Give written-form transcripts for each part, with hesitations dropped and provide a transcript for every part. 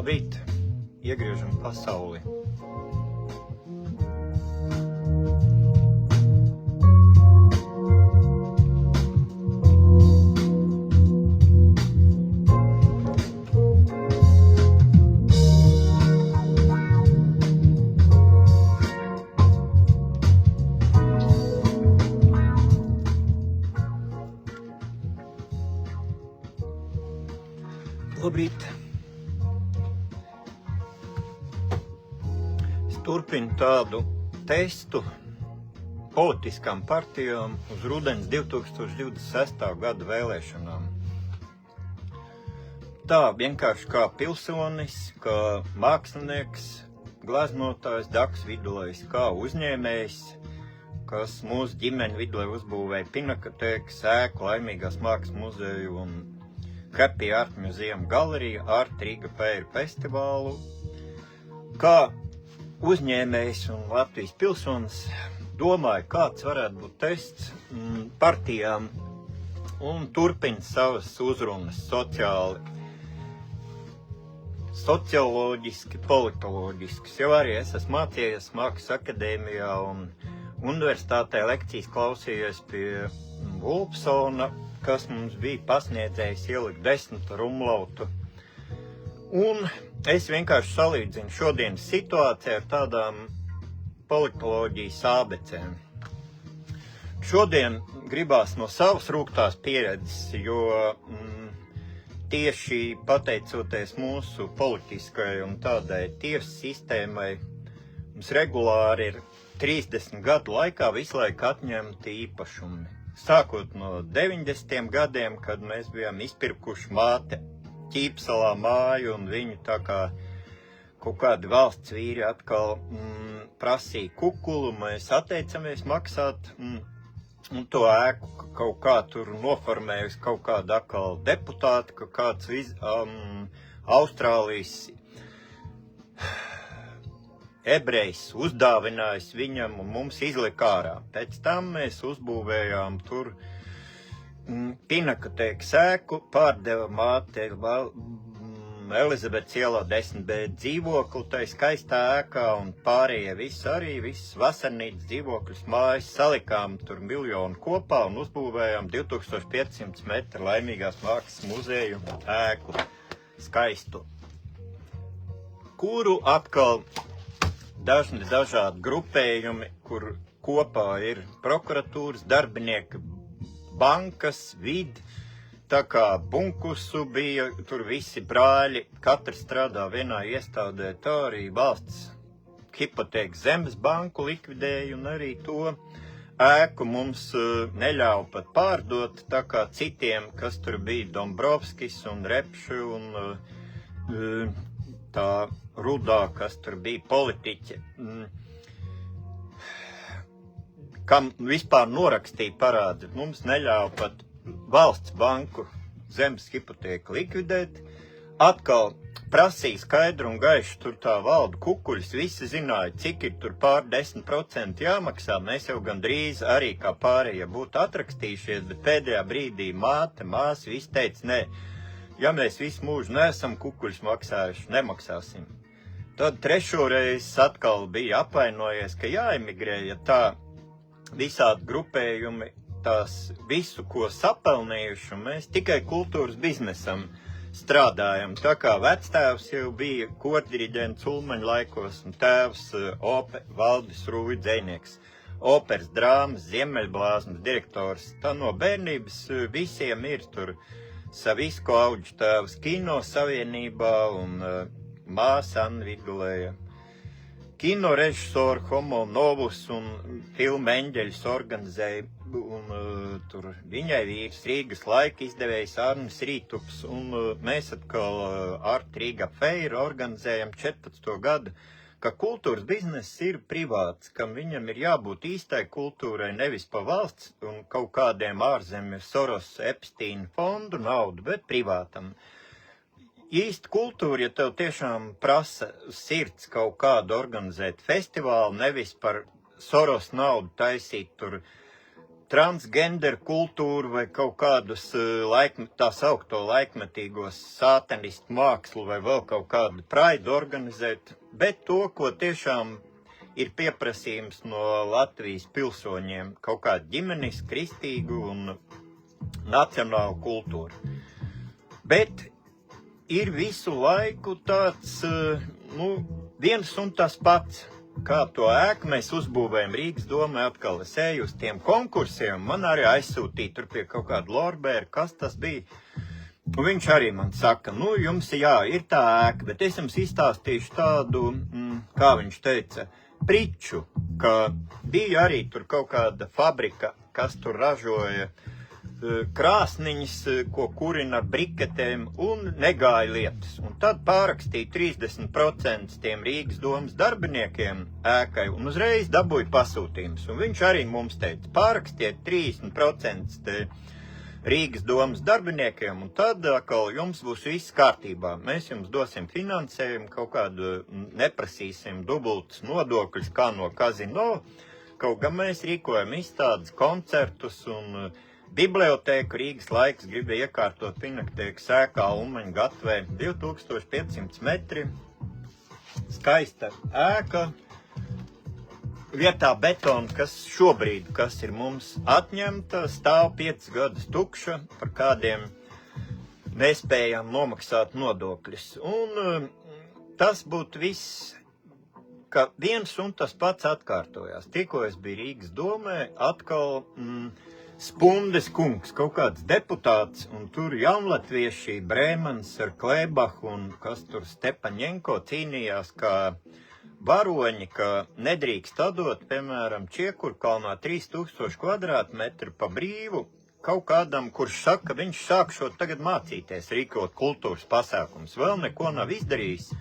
Labrīt, iegriežam pasauli. Labrīt. Es turpinu tādu testu politiskām partijām uz rudens 2026. gada vēlēšanām. Tā vienkārši kā pilsonis, kā mākslinieks, glaznotājs, Daks Vidulējs, kā uzņēmējs, kas mūsu ģimeni Vidulē uzbūvēja Pinakotēkas ēku, Laimīgās mākslas muzeju un Happy Art Museum galeriju, Art Riga Fair festivālu. Kā uzņēmējs un Latvijas pilsonis domāju, kāds varētu būt tests partijām un turpina savas uzrunas socioloģiski, politoloģiskas. Jau arī es esmu mācījies Mākslas akadēmijā un universitātē lekcijas klausījies pie Vulpsona, kas mums bija pasniedzējis ielikt 10 rumlautu. Un es vienkārši salīdzinu šodienas situāciju ar tādām politoloģijas ābecēm. Šodien gribās no savas rūgtās pieredzes, jo tieši pateicoties mūsu politiskai un tādai tiesu sistēmai, mums regulāri ir 30 gadu laikā visu laiku atņemti īpašumi. Sākot no 90. gadiem, kad mēs bijām izpirkuši māte Ķīpsalā māju un viņu tā kā kaut kādi valsts vīri atkal prasīja kukulu, mēs atteicamies maksāt un to ēku kaut kā tur noformējusi kaut kāda atkal deputāta, ka kāds Austrālijas ebrejs uzdāvinājis viņam un mums izlika ārā. Pēc tam mēs uzbūvējām tur Pinakotēkas ēku, pārdeva māte Elizabetes ielā 10B dzīvokli, tai skaistā ēkā un pārējie viss vasarnīcas dzīvokļus mājas salikām tur 1 miljonu kopā un uzbūvējām 2500 metru Laimīgās mākslas muzeju ēku skaistu, kuru atkal dažādi grupējumi, kur kopā ir prokuratūras darbinieki, bankas, vidi, tā kā bunkusu bija, tur visi brāļi, katrs strādā vienā iestādē, tā arī valsts hipotēkas zemes banku likvidēja un arī to ēku mums neļauj pat pārdot, tā kā citiem, kas tur bija Dombrovskis un Repši un tā rudā, kas tur bija politiķi, kam vispār norakstīja parādi. Mums neļāva pat valsts banku zemes hipotēku likvidēt. Atkal prasīja skaidru un gaišu tur tā valdu kukuļus. Visi zināja, cik ir tur pār 10% jāmaksā. Mēs jau gandrīz arī kā pārējie būtu atrakstījušies, bet pēdējā brīdī māte, māsa, visi teica, nē, ja mēs visu mūžu neesam kukuļus maksājuši, nemaksāsim. Tad trešoreiz atkal bija apvainojies, ka jāemigrē, ja tā visādi grupējumi tās visu, ko sapelnījuši, un mēs tikai kultūras biznesam strādājam. Tā kā vectēvs jau bija kordiriģents Ulmaņa laikos, un tēvs Valdis Rūja dzejnieks, operas drāmas, Ziemeļblāzmas direktors. Tā no bērnības visiem ir tur Savisko auģu tēvs Kino savienībā un māsa Anna Vidulēja. Kino režisori Homo Novus un filmu Eņģeļus organizēja, un tur viņai vīrs Rīgas laika izdevējs Arnis Rītups, un mēs atkal Art Riga Fair organizējam 14. gadu, ka kultūras bizness ir privāts, kam viņam ir jābūt īstai kultūrai, nevis pa valsts un kaut kādiem ārzemju Soros Epstein fondu naudu, bet privātam. Īsta kultūra, ja tev tiešām prasa sirds kaut kādu organizēt festivālu, nevis par Soros naudu taisīt tur transgender kultūru vai kaut kādus tā saukto laikmetīgos sātenistu mākslu vai vēl kaut kādu praidu organizēt, bet to, ko tiešām ir pieprasījums no Latvijas pilsoņiem, kaut kādu ģimenes, kristīgu un nacionālu kultūru. Bet ir visu laiku tāds, viens un tas pats. Kā to ēku mēs uzbūvējam Rīgas domē, atkal es eju uz tiem konkursiem, man arī aizsūtīja tur pie kaut kāda Lorbeera, kas tas bija. Un viņš arī man saka, jums ir tā ēka, bet es jums izstāstīšu tādu, kā viņš teica, priču, ka bija arī tur kaut kāda fabrika, kas tur ražoja krāsniņas, ko kurina ar briketēm un negāja lietas. Un tad pārakstīja 30% tiem Rīgas domas darbiniekiem ēkai un uzreiz dabūja pasūtījums. Un viņš arī mums teica, pārakstiet 30% Rīgas domas darbiniekiem un tad atkal jums būs viss kārtībā. Mēs jums dosim finansējumu, kaut kādu neprasīsim dubultus nodokļus kā no kazino, kaut gan mēs rīkojam izstādes, koncertus un bibliotēku Rīgas laiks gribēja iekārtot Pinaktēkas ēkā Ulmaņa gatvē 2500 metri. Skaista ēka. Vietā betona, kas šobrīd, kas ir mums atņemta, stāv 5 gadus tukša, par kādiem nespējām nomaksāt nodokļus. Un tas būtu viss, ka viens un tas pats atkārtojās. Tikko es biju Rīgas domē, atkal Spundes kungs, kaut kāds deputāts, un tur jaunlatvieši Brēmans ar Klēbahu un kas tur Stepaņenko cīnījās kā varoņi, ka nedrīkst atdot, piemēram, Čiekurkalnā 3000 kvadrātmetru pa brīvu kaut kādam, kurš saka, viņš sākšot tagad mācīties rīkot kultūras pasākums, vēl neko nav izdarījis,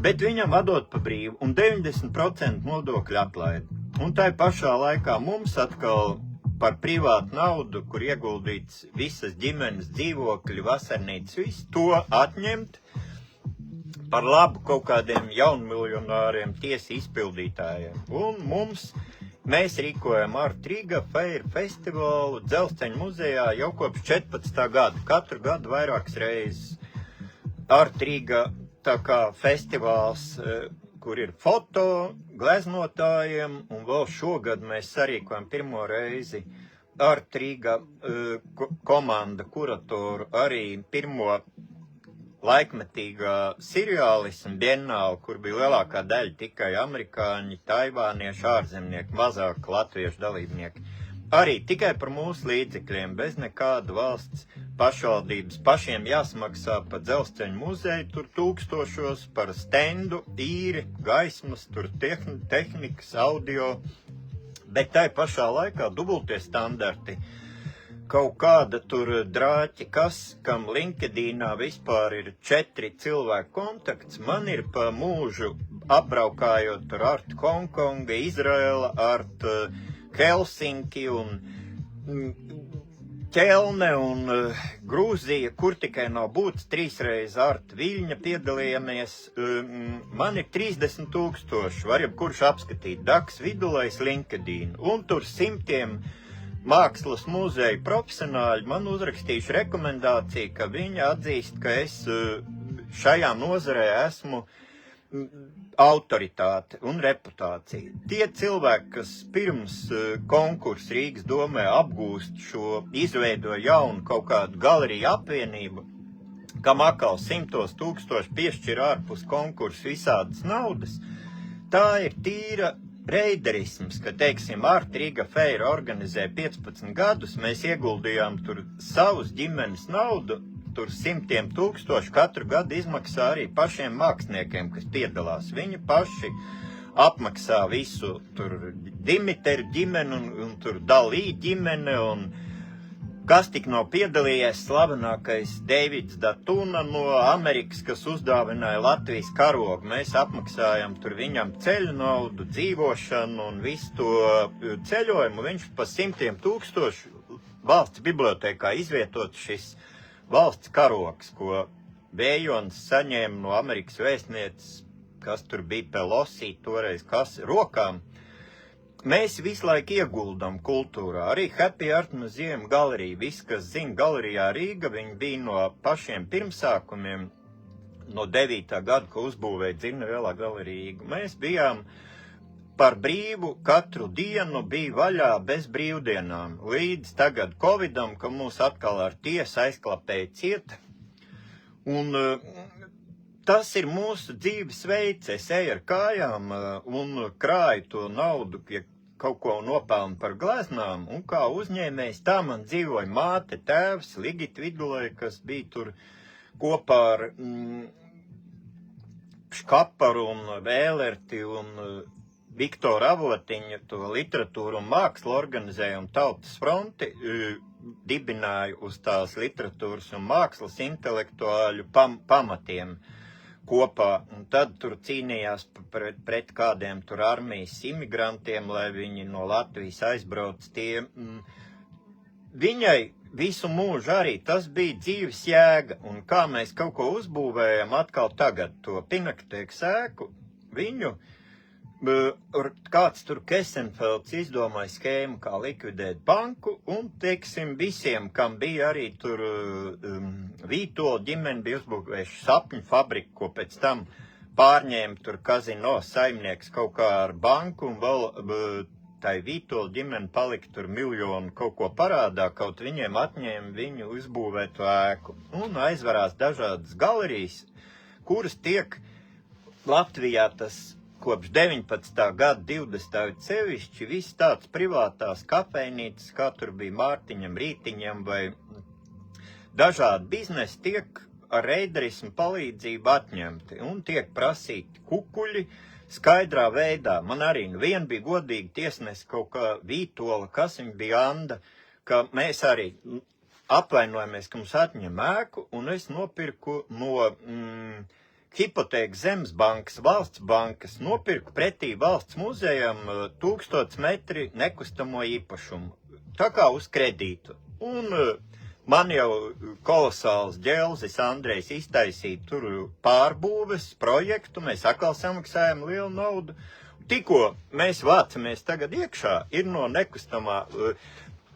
bet viņam atdot pa brīvu un 90% nodokļu atlaidi. Un tai pašā laikā mums atkal par privātu naudu, kur ieguldīts visas ģimenes dzīvokļi, vasarnīcas, viss to atņemt par labu kaut kādiem jaunmiljonāriem tiesu izpildītājiem. Un mēs rīkojam Art Riga Fair festivālu Dzelzceļa muzejā jau kopš 14. gada. Katru gadu vairākas reizes. Art Riga tā kā festivāls, kur ir foto gleznotājiem, un vēl šogad mēs sarīkojam pirmo reizi Art Riga komanda kuratoru arī pirmo laikmetīgā seriālismu bienāli, kur bija lielākā daļa tikai amerikāņi, taivānieši, ārzemnieki, mazāk latviešu dalībnieki. Arī tikai par mūsu līdzekļiem, bez nekāda valsts pašvaldības pašiem jāsmaksā pa Dzelzceļa muzeju, tur tūkstošos par stendu, īri, gaismas, tur tehnikas, audio, bet tai pašā laikā dubultie standarti, kaut kāda tur drāķi, kam LinkedInā vispār ir 4 cilvēku kontakts, man ir pa mūžu apbraukājot tur Art Hongkonga, Izraela, Art Helsinki un Ķelne un Grūzija, kur tikai nav būtis 3 reizes Art Viļņa piedalījamies. Man ir 30 000, var jebkurš apskatīt Daks Vidulais LinkedIn, un tur simtiem mākslas muzeja profesionāļi man uzrakstījuši rekomendāciju, ka viņi atzīst, ka es šajā nozarē esmu autoritāte un reputācija. Tie cilvēki, kas pirms konkursa Rīgas domē apgūst šo, izveido jaunu kaut kādu galeriju apvienību, kam atkal 100 000 piešķir ārpus konkursa visādas naudas, tā ir tīra reiderisms, ka, teiksim, Art Riga Fair organizē 15 gadus, mēs ieguldījām tur savus ģimenes naudu, tur 100 000 katru gadu izmaksā arī pašiem māksliniekiem, kas piedalās. Viņi paši apmaksā visu, tur Dimiteru ģimeni un tur Dalī ģimene, un kas tik nav piedalījies, slavenākais Deivids Datuna no Amerikas, kas uzdāvināja Latvijas karogu. Mēs apmaksājam tur viņam ceļu naudu, dzīvošanu un visu to ceļojumu. Viņš pa 100 000 valsts bibliotēkā izvietot šis valsts karogs, ko Vējons saņēma no Amerikas vēstnieces, kas tur bija Pelosi toreiz, kas rokām. mēs visu laiku ieguldam kultūrā. Arī Happy Art Museum galerija, viss, kas zina galerijā Rīga, viņi bija no pašiem pirmsākumiem, no 9. gada, ko uzbūvēja Dzirnavēlā galerija Rīga. Mēs bijām par brīvu, katru dienu bija vaļā bez brīvdienām, līdz tagad Covidam, ka mūs atkal ar tiesu aizklapēja ciet. Un tas ir mūsu dzīves veids. Es eju ar kājām un krāju to naudu, ja kaut ko nopelnu par gleznām, un kā uzņēmējs tā man dzīvoja māte, tēvs, Ligita Vidulē, kas bija tur kopā ar Škaparu un Vēlerti un Viktoru Avotiņu, to literatūru un mākslu organizēja un Tautas fronti dibināja uz tās literatūras un mākslas intelektuāļu pamatiem kopā. Un tad tur cīnījās pret kādiem tur armijas imigrantiem, lai viņi no Latvijas aizbrauc. Viņai visu mūžu arī tas bija dzīves jēga. Un kā mēs kaut ko uzbūvējam atkal tagad, to Pinaktēkas ēku, viņu kāds tur Kesenfelds izdomāja skēmu, kā likvidēt banku, un, teiksim, visiem, kam bija arī tur Vītola ģimene, bija uzbūvējuši sapņu fabriku, ko pēc tam pārņēma tur kazino saimnieks kaut kā ar banku, un vēl tai Vītola ģimene palika tur miljonu kaut ko parādā, kaut viņiem atņēma viņu uzbūvēto ēku. Un aizvarās dažādas galerijas, kuras tiek Latvijā tas kopš 19. gada 20. sevišķi viss tāds privātās kafejnīcas, kā tur bija Mārtiņam, Rītiņam vai dažādi biznesi tiek ar reiderismu palīdzību atņemti un tiek prasīti kukuļi skaidrā veidā. Man arī vien bija godīgi tiesnesi kaut kā Vītola, kas viņa bija Anda, ka mēs arī apvainojamies, ka mums atņem ēku, un es nopirku no Hipotēkas Zemesbankas, valsts bankas, nopirku pretī valsts muzejam 1000 metri nekustamo īpašumu. Tā kā uz kredītu. Un man jau kolosāls ģelzis Andrejs iztaisīja tur pārbūves projektu, mēs atkal samaksājam lielu naudu. Tikko mēs vācamies tagad iekšā, ir no nekustamā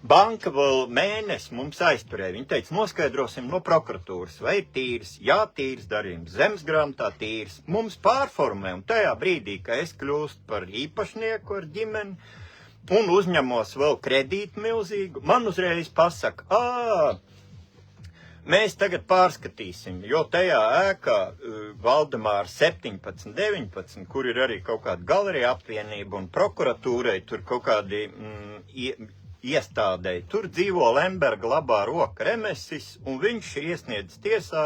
banka vēl mēnesi mums aizturēja. Viņi teica, noskaidrosim no prokuratūras, vai ir tīrs, jā, tīrs darījums, zemesgrāmatā tīrs. Mums pārformē, un tajā brīdī, ka es kļūstu par īpašnieku ar ģimeni un uzņemos vēl kredītu milzīgu, man uzreiz pasaka, mēs tagad pārskatīsim, jo tajā ēkā Valdemāra 17, 19, kur ir arī kaut kāda galerija apvienība un prokuratūrai, tur kaut kādi iestādēji. Tur dzīvo Lemberga labā roka Remesis, un viņš ir iesniedzis tiesā,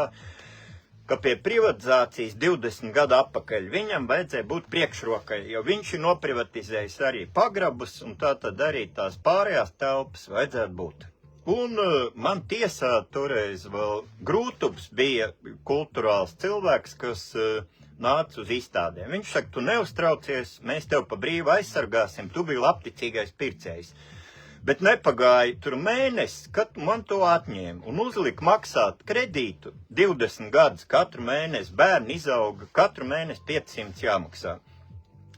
ka pie privatizācijas 20 gadu atpakaļ viņam vajadzēja būt priekšrokai, jo viņš ir noprivatizējis arī pagrabus, un tā tad arī tās pārējās telpas vajadzētu būt. Un man tiesā toreiz vēl Grūtubs bija kulturāls cilvēks, kas nāca uz izstādēm. Viņš saka, tu neuztraucies, mēs tev pa brīvu aizsargāsim, tu biji labticīgais pircējs. Bet nepagāja tur mēnesis, kad man to atņēma un uzlika maksāt kredītu 20 gadus katru mēnesi, bērni izauga, katru mēnesi 500 jāmaksā.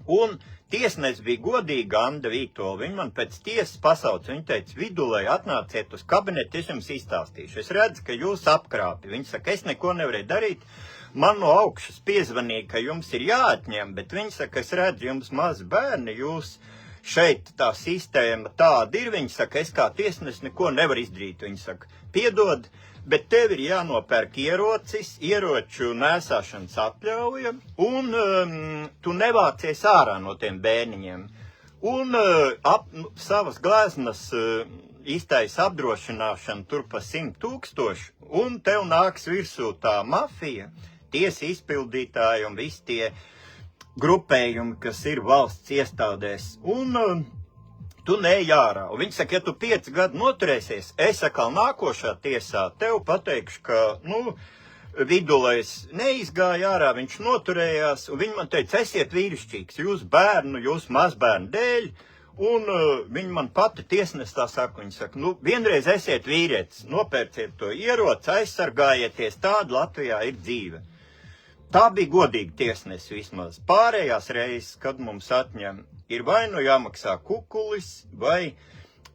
Un tiesnes bija godīga Anda Vītola, viņa man pēc tiesas pasauca, viņa teica, Vidulē atnāciet uz kabinetu, es jums izstāstīšu. Es redzu, ka jūs apkrāpi. Viņa saka, es neko nevarēju darīt, man no augšas piezvanīja, ka jums ir jāatņem, bet viņa saka, es redzu, jums mazi bērni, jūs šeit tā sistēma tāda ir, viņa saka, es kā tiesnes neko nevaru izdarīt, viņa saka, piedod, bet tev ir jānopērk ierocis, ieroču nēsāšanas atļauja, un tu nevācies ārā no tiem bērniņiem. Un savas gleznas iztaisa apdrošināšanu tur pa 100 000, un tev nāks virsū tā mafija, tiesa izpildītāji un visi tie grupējumi, kas ir valsts iestādēs, un tu neej ārā. Un viņi saka, ja tu 5 gadu noturēsies, es atkal nākošā tiesā tev pateikšu, ka, Vidulais neizgāja ārā, viņš noturējās, un viņi man teica, esiet vīrišķīgs, jūs bērnu, jūs mazbērnu dēļ, un viņi man pati tiesnes tā saka, viņi saka, vienreiz esiet vīrietis, nopērciet to ieroci, aizsargājieties, tāda Latvijā ir dzīve. Tā bija godīga tiesnesi vismaz. Pārējās reizes, kad mums atņem Ir vai nu jāmaksā kukulis, vai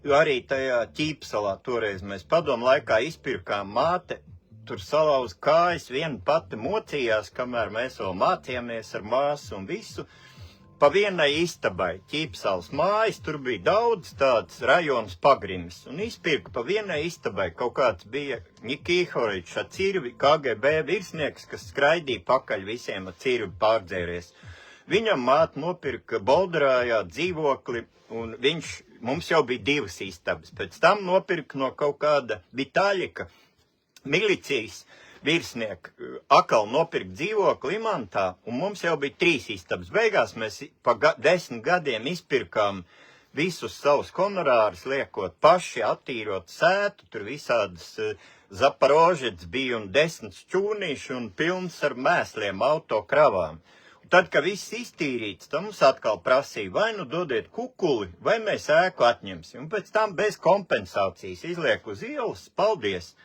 arī tajā Ķīpsalā toreiz mēs padomu laikā izpirkām māte, tur salauz kājas, viena pati mocījās, kamēr mēs vēl mācījāmies ar māsu un visu. Pa vienai istabai, Ķīpsalas mājas, tur bija daudz tāds rajonas pagrimis, un izpirka pa vienai istabai. Kaut kāds bija Nikihoričs ar cirvi, KGB virsnieks, kas skraidīja pakaļ visiem ar cirvi pārdzēries. Viņam māte nopirka Bolderājā dzīvokli, un mums jau bija 2 istabas. Pēc tam nopirka no kaut kāda Vitaļika milicijas virsnieka akal nopirkt dzīvokli Imantā, un mums jau bija 3 istabas. Beigās mēs pa 10 gadiem izpirkām visus savus honorārus, liekot paši, attīrot sētu, tur visādas Zaporožets bija un 10 šķūnīši un pilns ar mēsliem autokravām. Un tad, kad viss iztīrīts, tad mums atkal prasīja, vai nu dodiet kukuli, vai mēs ēku atņemsim. Un pēc tam bez kompensācijas izliek uz ielas, paldies.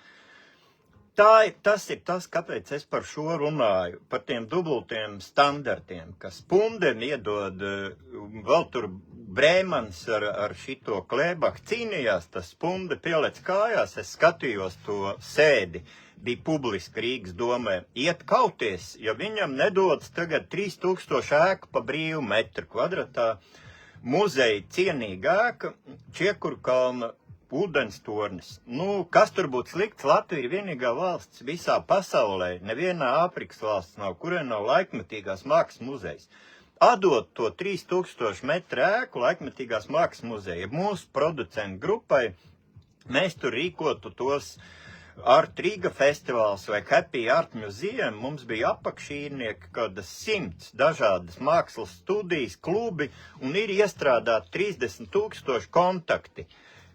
Tas ir tas, kāpēc es par šo runāju, par tiem dubultiem standartiem, kas Pundem iedod, vēl tur Brēmans ar šito Klēbaku cīnījās, tas Punde pielec kājās, es skatījos to sēdi, bija publiski Rīgas domē, iet kauties, ja viņam nedodas tagad 3000 ēku pa brīvu metru kvadratā, muzeja cienīga ēka, Čiekurkalna ūdenstornis. Nu, kas tur būtu slikts? Latvija ir vienīgā valsts visā pasaulē, nevienā Āfrikas valsts nav, kurē nav laikmetīgās mākslas muzejs. Atdot to 3000 metru ēku laikmetīgās mākslas muzeja mūsu producentu grupai, mēs tur rīkotu tos Art Riga festivāls vai Happy Art Museum, mums bija apakšīrnieki kādas 100 dažādas mākslas studijas, klubi, un ir iestrādāti 30 000 kontakti.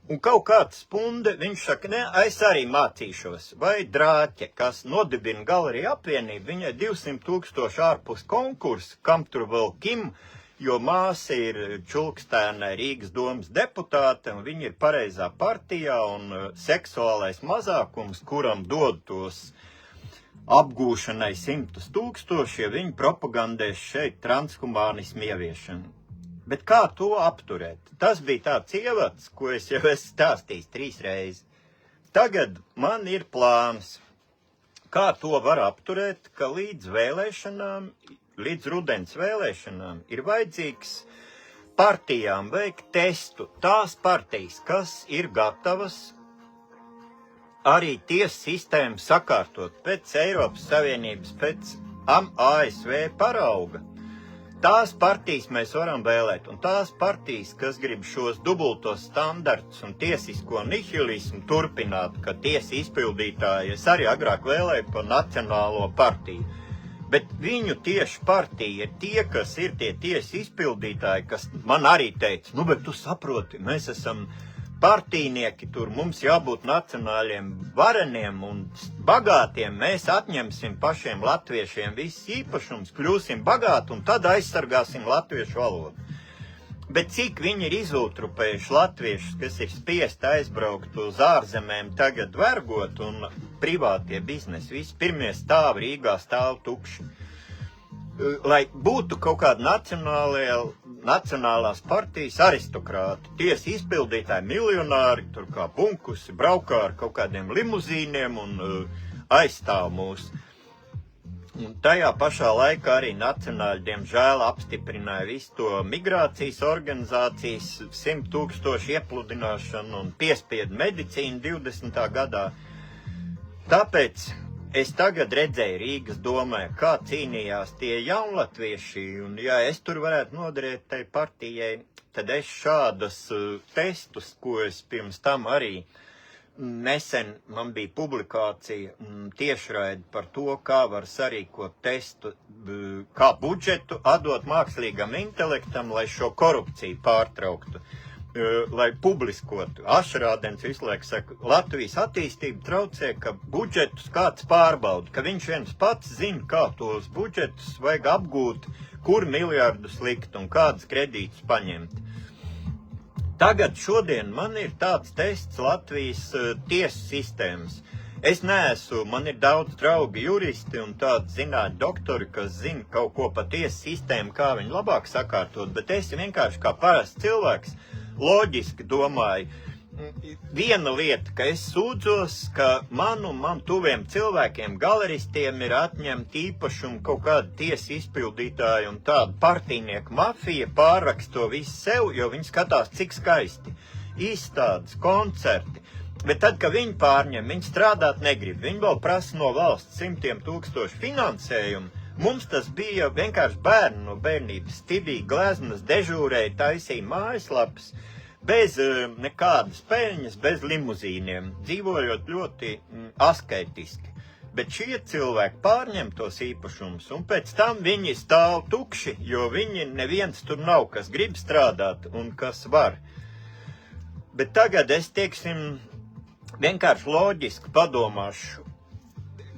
Un kaut kāds Punde, viņš saka, ne, es arī mācīšos, vai Drāķe, kas nodibina galeriju apvienību, viņai 200 000 ārpus konkursu, kam tur vēl Kim, jo māsa ir Čulkstēnai Rīgas domas deputāte, un viņa ir pareizā partijā, un seksuālais mazākums, kuram dod tos apgūšanai 100 000, ja viņi propagandēs šeit transhumānismu ieviešanu. Bet kā to apturēt? Tas bija tāds ievads, ko es jau esmu stāstījis 3 reizes. Tagad man ir plāns, kā to var apturēt, ka līdz rudens vēlēšanām ir vajadzīgs partijām veikt testu. Tās partijas, kas ir gatavas arī tiesu sistēmu sakārtot pēc Eiropas Savienības, pēc ASV parauga. Tās partijas mēs varam vēlēt, un tās partijas, kas grib šos dubultos standartus un tiesisko nihilismu turpināt, ka tiesa izpildītāji, es arī agrāk vēlēju par Nacionālo partiju, bet viņu tieši partija ir tie, kas ir tie tiesa izpildītāji, kas man arī teica, nu, bet tu saproti, mēs esam partijnieki, tur mums jābūt nacionāļiem vareniem un bagātiem, mēs atņemsim pašiem latviešiem viss īpašums, kļūsim bagāti un tad aizsargāsim latviešu valodu. Bet cik viņi ir izultrupējuši latviešus, kas ir spiest aizbraukt uz ārzemēm tagad vergot un privātie biznesi, visi pirmie stāvi Rīgā stāv tukši. Lai būtu kaut kāda nacionālās partijas aristokrāti, tiesa izpildītāji miljonāri, tur kā bunkusi, braukā ar kaut kādiem limuzīniem un aizstāv mūs. Un tajā pašā laikā arī nacionāļi, diemžēl, apstiprināja visu to migrācijas organizācijas 100 000 iepludināšanu un piespiedu medicīnu 20. gadā. Tāpēc es tagad redzēju Rīgas domē, kā cīnījās tie jaunlatvieši, un ja es tur varētu noderēt tai partijai, tad es šādas testus, ko es pirms tam arī nesen, man bija publikācija tiešraidi par to, kā var sarīkot testu, kā budžetu atdot mākslīgam intelektam, lai šo korupciju pārtrauktu. Lai publiskotu. Ašrādens visu laiku saka, Latvijas attīstība traucē, ka budžetus kāds pārbauda, ka viņš viens pats zina, kā tos budžetus vajag apgūt, kur miljardus likt un kādas kredītus paņemt. Tagad šodien man ir tāds tests Latvijas tiesu sistēmas. Es neesmu, man ir daudz draugi juristi un tādi zinātņu doktori, kas zina kaut ko par tiesu sistēmu, kā viņi labāk sakārtot, bet es vienkārši kā parasts cilvēks loģiski domāju. Viena lieta, ka es sūdzos, ka man un man tuviem cilvēkiem, galeristiem ir atņemta īpašumu kaut kāda tiesa izpildītāja un tāda partijnieku mafija pārraksto visu sev, jo viņi skatās, cik skaisti. Izstādes, koncerti. Bet tad, kad viņi pārņem, viņi strādāt negrib. Viņi vēl prasa no valsts 100,000 finansējumu. Mums tas bija vienkārši bērni no bērnības. Stibīgi gleznas dežūrēja, taisīja mājaslapas. Bez nekādas peļņas, bez limuzīniem, dzīvojot ļoti asketiski. Bet šie cilvēki pārņem tos īpašumus, un pēc tam viņi stāv tukši, jo viņi neviens tur nav, kas grib strādāt un kas var. Bet tagad es, teiksim, vienkārši loģiski padomāšu,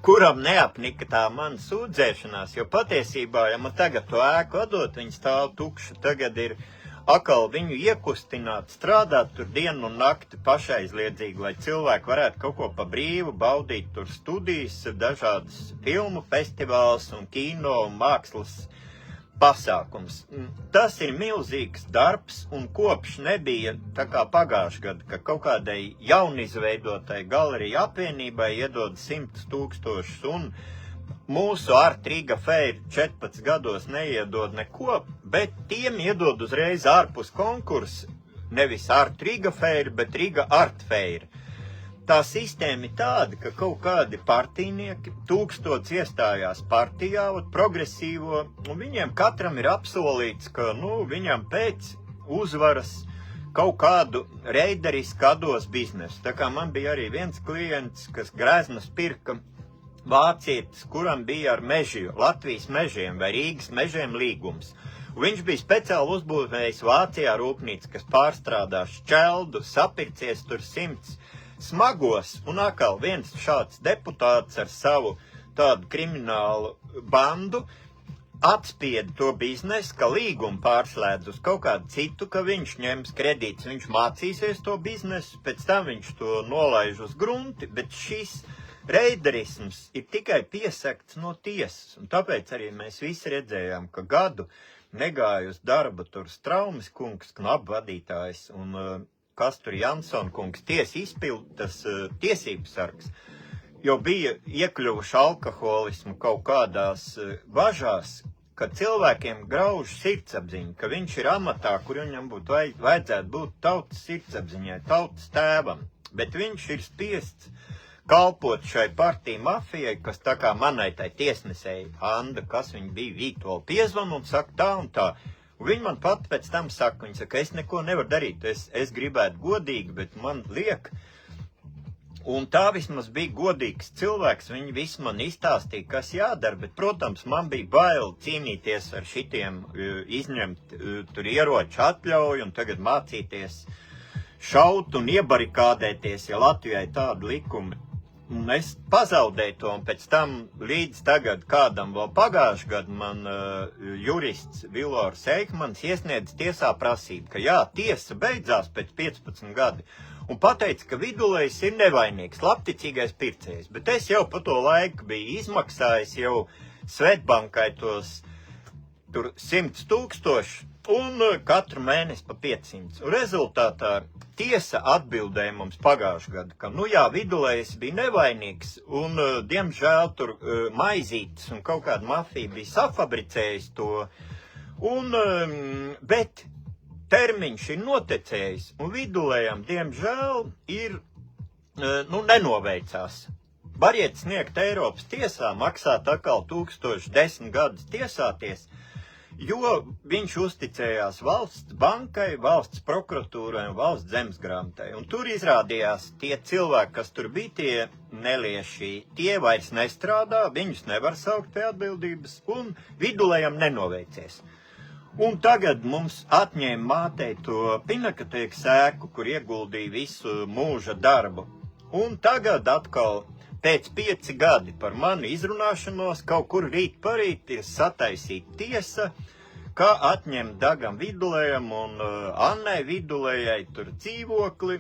kuram neapnika tā mana sūdzēšanās, jo patiesībā, ja man tagad to ēku atdot, viņi stāv tukši, tagad ir atkal viņu iekustināt, strādāt tur dienu un nakti pašaizliedzīgi, lai cilvēki varētu kaut ko pa brīvu baudīt tur studijas, dažādas filmu festivāls un kino un mākslas pasākums. Tas ir milzīgs darbs un kopš nebija tā kā pagājuši gadu, ka kaut kādai jaunizveidotai galerija apvienībai iedod 100,000 un mūsu Art Riga Fair 14 gados neiedod neko, bet tiem iedod uzreiz ārpus konkursu, nevis Art Riga Fair, bet Riga Art Fair. Tā sistēma ir tāda, ka kaut kādi partijnieki 1000 iestājās partijā, progresīvo, un viņiem katram ir apsolīts, ka, viņam pēc uzvaras kaut kādu reiderisku atdos biznesu. Tā kā man bija arī viens klients, kas greznas pirka vācietis, kuram bija ar mežu, Latvijas mežiem vai Rīgas mežiem līgums. Un viņš bija speciāli uzbūvējis Vācijā rūpnīcu, kas pārstrādā šķeldu, sapircies tur 100 smagos, un atkal viens šāds deputāts ar savu tādu kriminālu bandu atspieda to biznesu, ka līgumu pārslēdz uz kaut kādu citu, ka viņš ņems kredītus, viņš mācīsies to biznesu, pēc tam viņš to nolaiž uz grunti, bet šis reiderisms ir tikai piesakts no tiesas, un tāpēc arī mēs visi redzējām, ka gadu negāja uz darba tur Straumes kungs, knabu vadītājs, un Kastur Jansson kungs, tas tiesības sargs, jo bija iekļuvuši alkoholismu kaut kādās bažās, ka cilvēkiem grauž sirdsapziņa, ka viņš ir amatā, kur viņam vajadzētu būt tautas sirdsapziņai, tautas tēvam, bet viņš ir spiests kalpot šai partiju mafijai, kas tā kā manai tai tiesnesēji Anda, kas viņa bija Vītola, piezvan un saka tā un tā. Un viņa man pat pēc tam saka, viņa saka, es neko nevaru darīt, es gribētu godīgi, bet man liek. Un tā vismaz bija godīgs cilvēks, viņi visi man izstāstīja, kas jādara, bet, protams, man bija bail cīnīties ar šitiem, izņemt tur ieroču atļauju un tagad mācīties šaut un iebarikādēties, ja Latvijai tādu likumu. Un es pazaudēju to, un pēc tam līdz tagad kādam vēl pagājuši gadu man jurists Vilors Eikmans iesniedz tiesā prasību, ka jā, tiesa beidzās pēc 15 gadi, un pateica, ka Vidulējs ir nevainīgs, labticīgais pircējs, bet es jau pa to laiku biju izmaksājis jau Svetbankai tos tur 100,000 un katru mēnesi pa 500. Un rezultātā tiesa atbildēja mums pagājuši gadu, ka, Vidulējs bija nevainīgs, un, diemžēl, tur maizītes un kaut kāda mafija bija safabricējis to, un, bet termiņš ir notekējis, un Vidulējam, diemžēl, ir, nenoveicās. Variet sniegt Eiropas tiesā, maksāt atkal 1010 gadus tiesāties, jo viņš uzticējās valsts bankai, valsts prokuratūrai un valsts zemesgrāmatai. Un tur izrādījās tie cilvēki, kas tur bija, tie nelieši, tie vairs nestrādā, viņus nevar saukt pie atbildības, un Vidulējam nenoveicies. Un tagad mums atņēma mātei to Pinakotēkas ēku, kur ieguldīja visu mūža darbu. Un tagad atkal pēc 5 gadi par mani izrunāšanos kaut kur rīt parīt ir sataisīta tiesa, kā atņemt Dagam Vidulējam un Annai Vidulējai tur dzīvokli,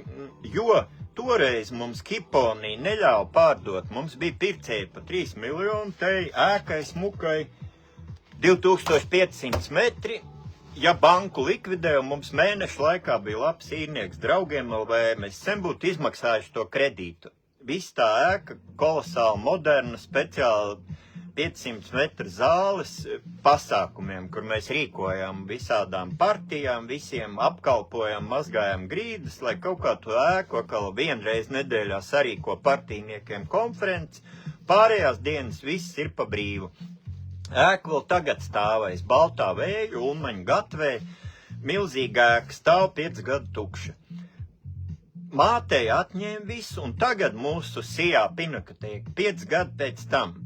jo toreiz mums Kiponī neļāva pārdot. Mums bija pircēji pa 3 miljonu, te ēkai smukai 2500 metri. Ja banku likvidēja, mums mēnešu laikā bija labs īrnieks draugiem, vai mēs sen būtu izmaksājuši to kredītu. Viss tā ēka, kolosāli moderna, speciāli 500 metru zāles pasākumiem, kur mēs rīkojām visādām partijām, visiem apkalpojām, mazgājām grīdas, lai kaut kā to ēku atkal vienreiz nedēļā sarīko partijniekiem konferences. Pārējās dienas viss ir pa brīvu. Ēka vēl tagad stāvēs baltā vēja, Ulmaņa gatvē, milzīga ēka stāv 5 gadu tukša. Mātei atņēma visu, un tagad mūsu Sijā Pinakoteka 5 gadu pēc tam,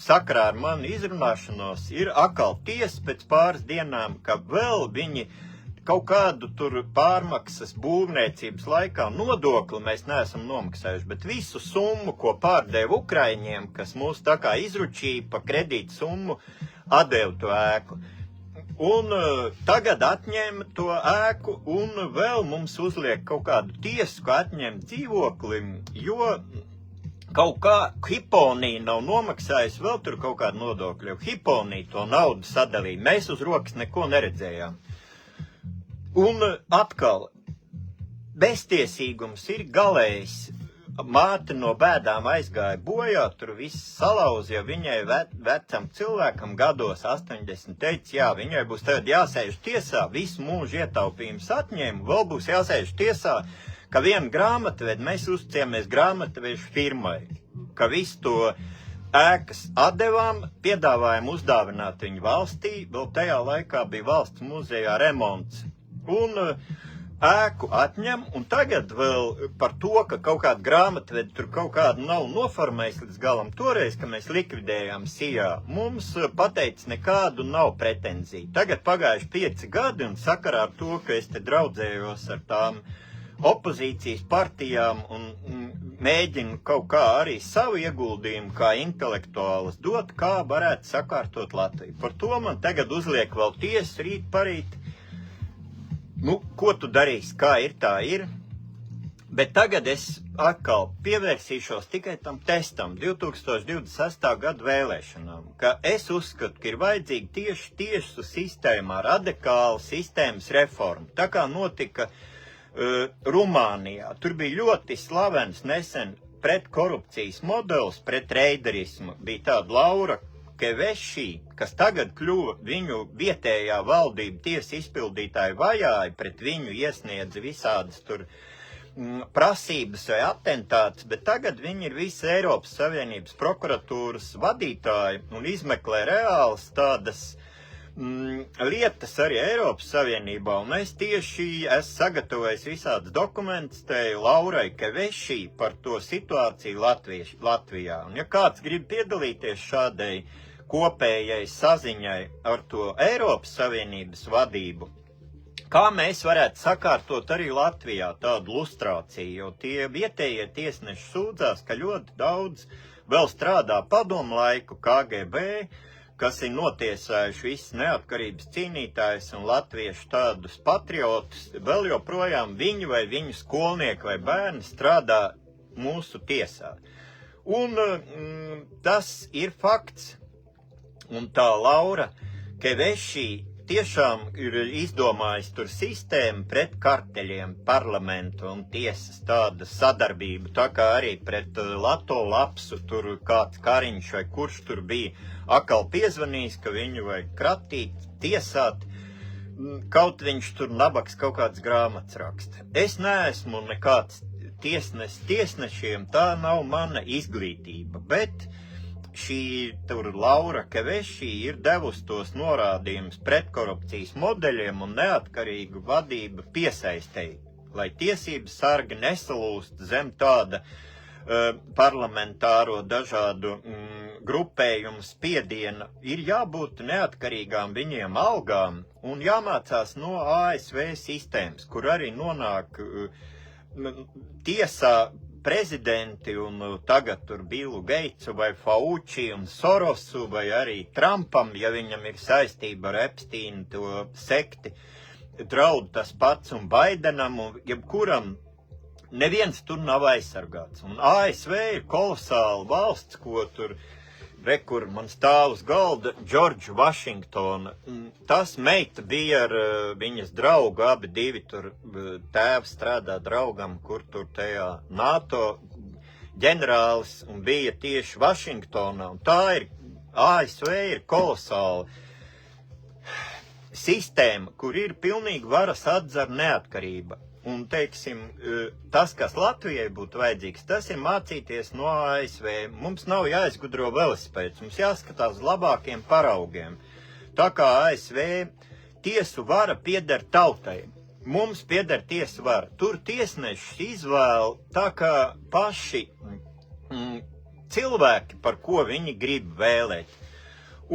sakarā ar manu izrunāšanos, ir atkal tiesa pēc pāris dienām, ka vēl viņi kaut kādu tur pārmaksas būvniecības laikā nodokli mēs neesam nomaksājuši, bet visu summu, ko pārdeva Ukraiņiem, kas mūs tā kā izručīja pa kredītu summu, atdeva to ēku. Un tagad atņēma to ēku un vēl mums uzliek kaut kādu tiesu, ka atņem dzīvokli, jo kaut kā Hiponī nav nomaksājis vēl tur kaut kādu nodokļu, jo Hiponī to naudu sadalīja. Mēs uz rokas neko neredzējām. Un atkal, beztiesīgums ir galējs. Māte no bēdām aizgāja bojā, tur viss salauz, ja viņai vecam cilvēkam gados 80 teica, jā, viņai būs tagad jāsēž tiesā, visu mūžu ietaupījums atņēma, vēl būs jāsēž tiesā, ka vienu grāmatvedi mēs uzticējāmies grāmatvežu firmai, ka visu to ēkas atdevām, piedāvājām uzdāvināt viņu valstī, vēl tajā laikā bija valsts muzejā remonts. Un ēku atņem, un tagad vēl par to, ka kaut kāda grāmatvedi tur kaut kādu nav noformējis līdz galam. Toreiz, ka mēs likvidējām Sijā, mums pateica nekādu nav pretenziju. Tagad pagājuši 5 gadi, un sakarā ar to, ka es te draudzējos ar tām opozīcijas partijām un mēģinu kaut kā arī savu ieguldījumu kā intelektuālis dot, kā varētu sakārtot Latviju. Par to man tagad uzliek vēl tiesa rīt parīt. Nu, ko tu darīsi, kā ir, tā ir, bet tagad es atkal pievērsīšos tikai tam testam 2026. gadu vēlēšanām, ka es uzskatu, ka ir vajadzīga tieši tiesu sistēmā radikāla sistēmas reforma. Tā kā notika Rumānijā, tur bija ļoti slavens nesen pretkorupcijas modelis, pret reiderismu, bija tāda Laura Kevešī, kas tagad kļuva viņu vietējā valdība tiesa izpildītāji vajāja, pret viņu iesniedza visādas tur prasības vai atentāts, bet tagad viņi ir visi Eiropas Savienības prokuratūras vadītāji un izmeklē reālas tādas lietas arī Eiropas Savienībā, un es tieši esmu sagatavojis visādas dokumentus te Laurai Kevešī par to situāciju Latvijā. Un ja kāds grib piedalīties šādai kopējai saziņai ar to Eiropas Savienības vadību, kā mēs varētu sakārtot arī Latvijā tādu lustrāciju, jo tie vietējie tiesneši sūdzās, ka ļoti daudz vēl strādā padomu laiku KGB, kas ir notiesājuši visus neatkarības cīnītājus un latviešu tādus patriotus, vēl joprojām viņi vai viņu skolnieki vai bērni strādā mūsu tiesā. Un tas ir fakts. Un tā Laura Kevešī tiešām ir izdomājis tur sistēmu pret karteļiem, parlamentu un tiesas tāda sadarbība, tā kā arī pret Lato Lapsu, tur kāds Kariņš vai kurš tur bija akal piezvanījis, ka viņu vajag kratīt, tiesāt, kaut viņš tur nabaks kaut kāds grāmatas raksta. Es neesmu nekāds tiesnešiem, tā nav mana izglītība, bet šī tur Laura Kevešī ir devusi tos norādījumus pretkorupcijas modeļiem un neatkarīgu vadību piesaistēji, lai tiesības sargi nesalūst zem tāda parlamentāro dažādu grupējumu spiediena. Ir jābūt neatkarīgām viņiem algām un jāmācās no ASV sistēmas, kur arī nonāk tiesā prezidenti un tagad tur Billu Geitsu vai Fauci un Sorosu vai arī Trumpam, ja viņam ir saistība ar Epsteinu to sekti, draud tas pats un Baidenam un jebkuram neviens tur nav aizsargāts. Un ASV ir kolosāla valsts, ko tur, kur man stāv uz galda, Džordža Vašingtona. Tas meita bija ar viņas draugu, abi divi tur tēvs strādā draugam, kur tur tajā NATO ģenerālis un bija tieši Vašingtonā. Un tā ir, ASV ir kolosāla sistēma, kur ir pilnīgi varas atzara neatkarība. Un, teiksim, tas, kas Latvijai būtu vajadzīgs, tas ir mācīties no ASV. Mums nav jāizgudro velosipēds, mums jāskatās labākiem paraugiem. Tā kā ASV tiesu vara pieder tautai, mums pieder tiesu vara. Tur tiesneši izvēl tā kā paši cilvēki, par ko viņi grib vēlēt.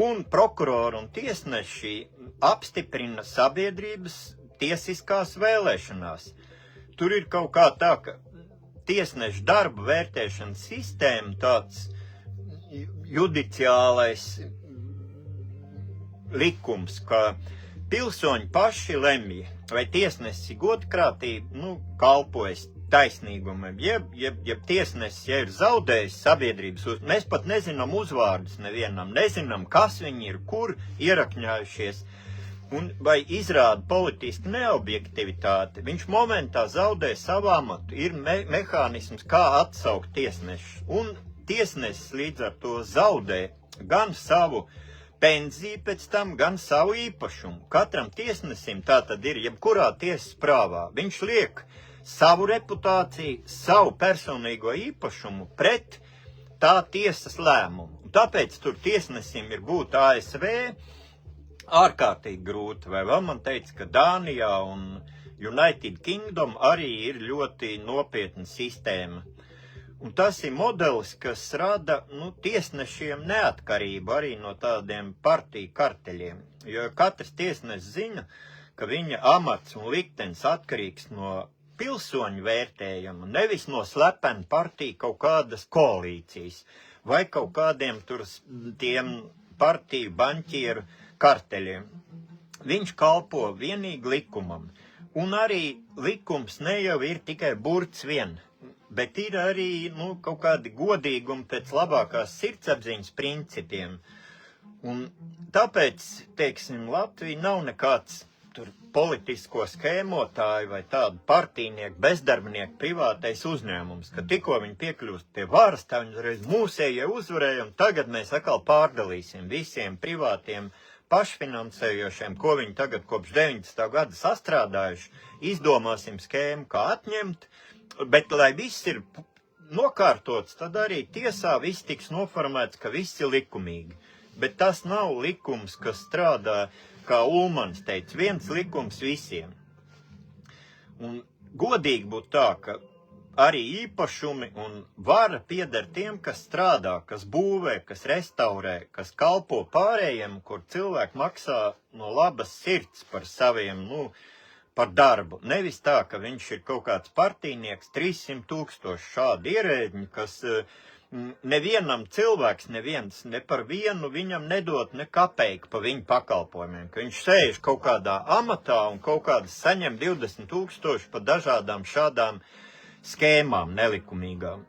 Un prokurori un tiesneši apstiprina sabiedrības tiesiskās vēlēšanās. Tur ir kaut kā tā, ka tiesnešu darba vērtēšanas sistēma, tāds judiciālais likums, ka pilsoņi paši lemj, vai tiesnesis godprātīgi kalpojas taisnīgumam, jeb tiesnesis, ja ir zaudējis sabiedrības mēs pat nezinām uzvārdus nevienam, nezinām, kas viņi ir, kur ierakņājušies, un vai izrāda politiski neobjektivitāti, viņš momentā zaudē savu amatu, ir mehānisms, kā atsaukt tiesnešus, un tiesnesis līdz ar to zaudē gan savu pensiju pēc tam, gan savu īpašumu. Katram tiesnesim tā tad ir, jebkurā tiesas prāvā, viņš liek savu reputāciju, savu personīgo īpašumu pret tā tiesas lēmumu. Tāpēc tur tiesnesim ir būt ASV ārkārtīgi grūti, vai vēl man teica, ka Dānijā un United Kingdom arī ir ļoti nopietna sistēma. Un tas ir modelis, kas rada tiesnešiem neatkarību arī no tādiem partiju karteļiem. Jo katrs tiesnesis zina, ka viņa amats un liktenis atkarīgs no pilsoņu vērtējuma, nevis no slepena partiju kaut kādas koalīcijas vai kaut kādiem tur tiem partiju baņķieru karteļiem. Viņš kalpo vienīgi likumam. Un arī likums ne jau ir tikai burts vien, bet ir arī kaut kādi godīgumi pēc labākās sirdsapziņas principiem. Un tāpēc, teiksim, Latvija nav nekāds tur politisko skēmotāju vai tādu partijnieku, bezdarbnieku privātais uzņēmums, ka tikko viņi piekļūst pie varas, tā viņi reiz mūsējie uzvarēja, un tagad mēs atkal pārdalīsim visiem privātiem pašfinansējošiem, ko viņi tagad kopš 90. gada sastrādājuši, izdomāsim skēmu, kā atņemt, bet, lai viss ir nokārtots, tad arī tiesā viss tiks noformēts, ka viss ir likumīgi. Bet tas nav likums, kas strādā, kā Ulmans teica, viens likums visiem. Un godīgi būtu tā, ka arī īpašumi un vara pieder tiem, kas strādā, kas būvē, kas restaurē, kas kalpo pārējiem, kur cilvēki maksā no labas sirds par saviem, par darbu. Nevis tā, ka viņš ir kaut kāds partijnieks, 300 000 šādi ierēģi, kas nevienam cilvēks, neviens, ne par vienu viņam nedot ne kapeiku pa viņu pakalpojumiem, ka viņš sēž kaut kādā amatā un kaut kādas saņem 20 000 pa dažādām šādām skēmām nelikumīgām.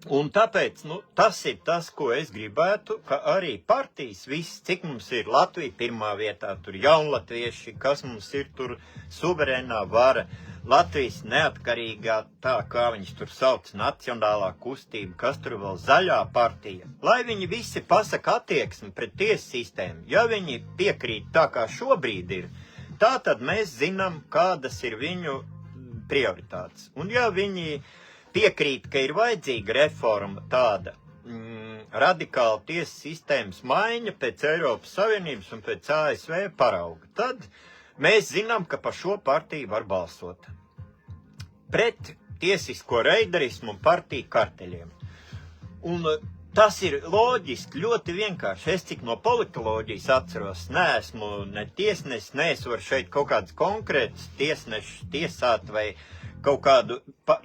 Un tāpēc, tas ir tas, ko es gribētu, ka arī partijas viss, cik mums ir Latvija pirmā vietā, tur jaunlatvieši, kas mums ir tur suverēnā vara, Latvijas neatkarīgā, tā kā viņas tur sauc, nacionālā kustība, kas tur vēl zaļā partija. Lai viņi visi pasaka attieksmi pret tiesu sistēmu, ja viņi piekrīt tā kā šobrīd ir, tā tad mēs zinām, kādas ir viņu prioritātes. Un ja viņi piekrīt, ka ir vajadzīga reforma tāda radikāla tiesas sistēmas maiņa pēc Eiropas Savienības un pēc ASV parauga, tad mēs zinām, ka par šo partiju var balsot. Pret tiesisko reiderismu un partiju karteļiem. Un tas ir loģiski, ļoti vienkārši. Es cik no politoloģijas atceros, neesmu ne tiesnesis, es varu šeit kaut kādas konkrētas tiesnešus tiesāt vai kaut kādu,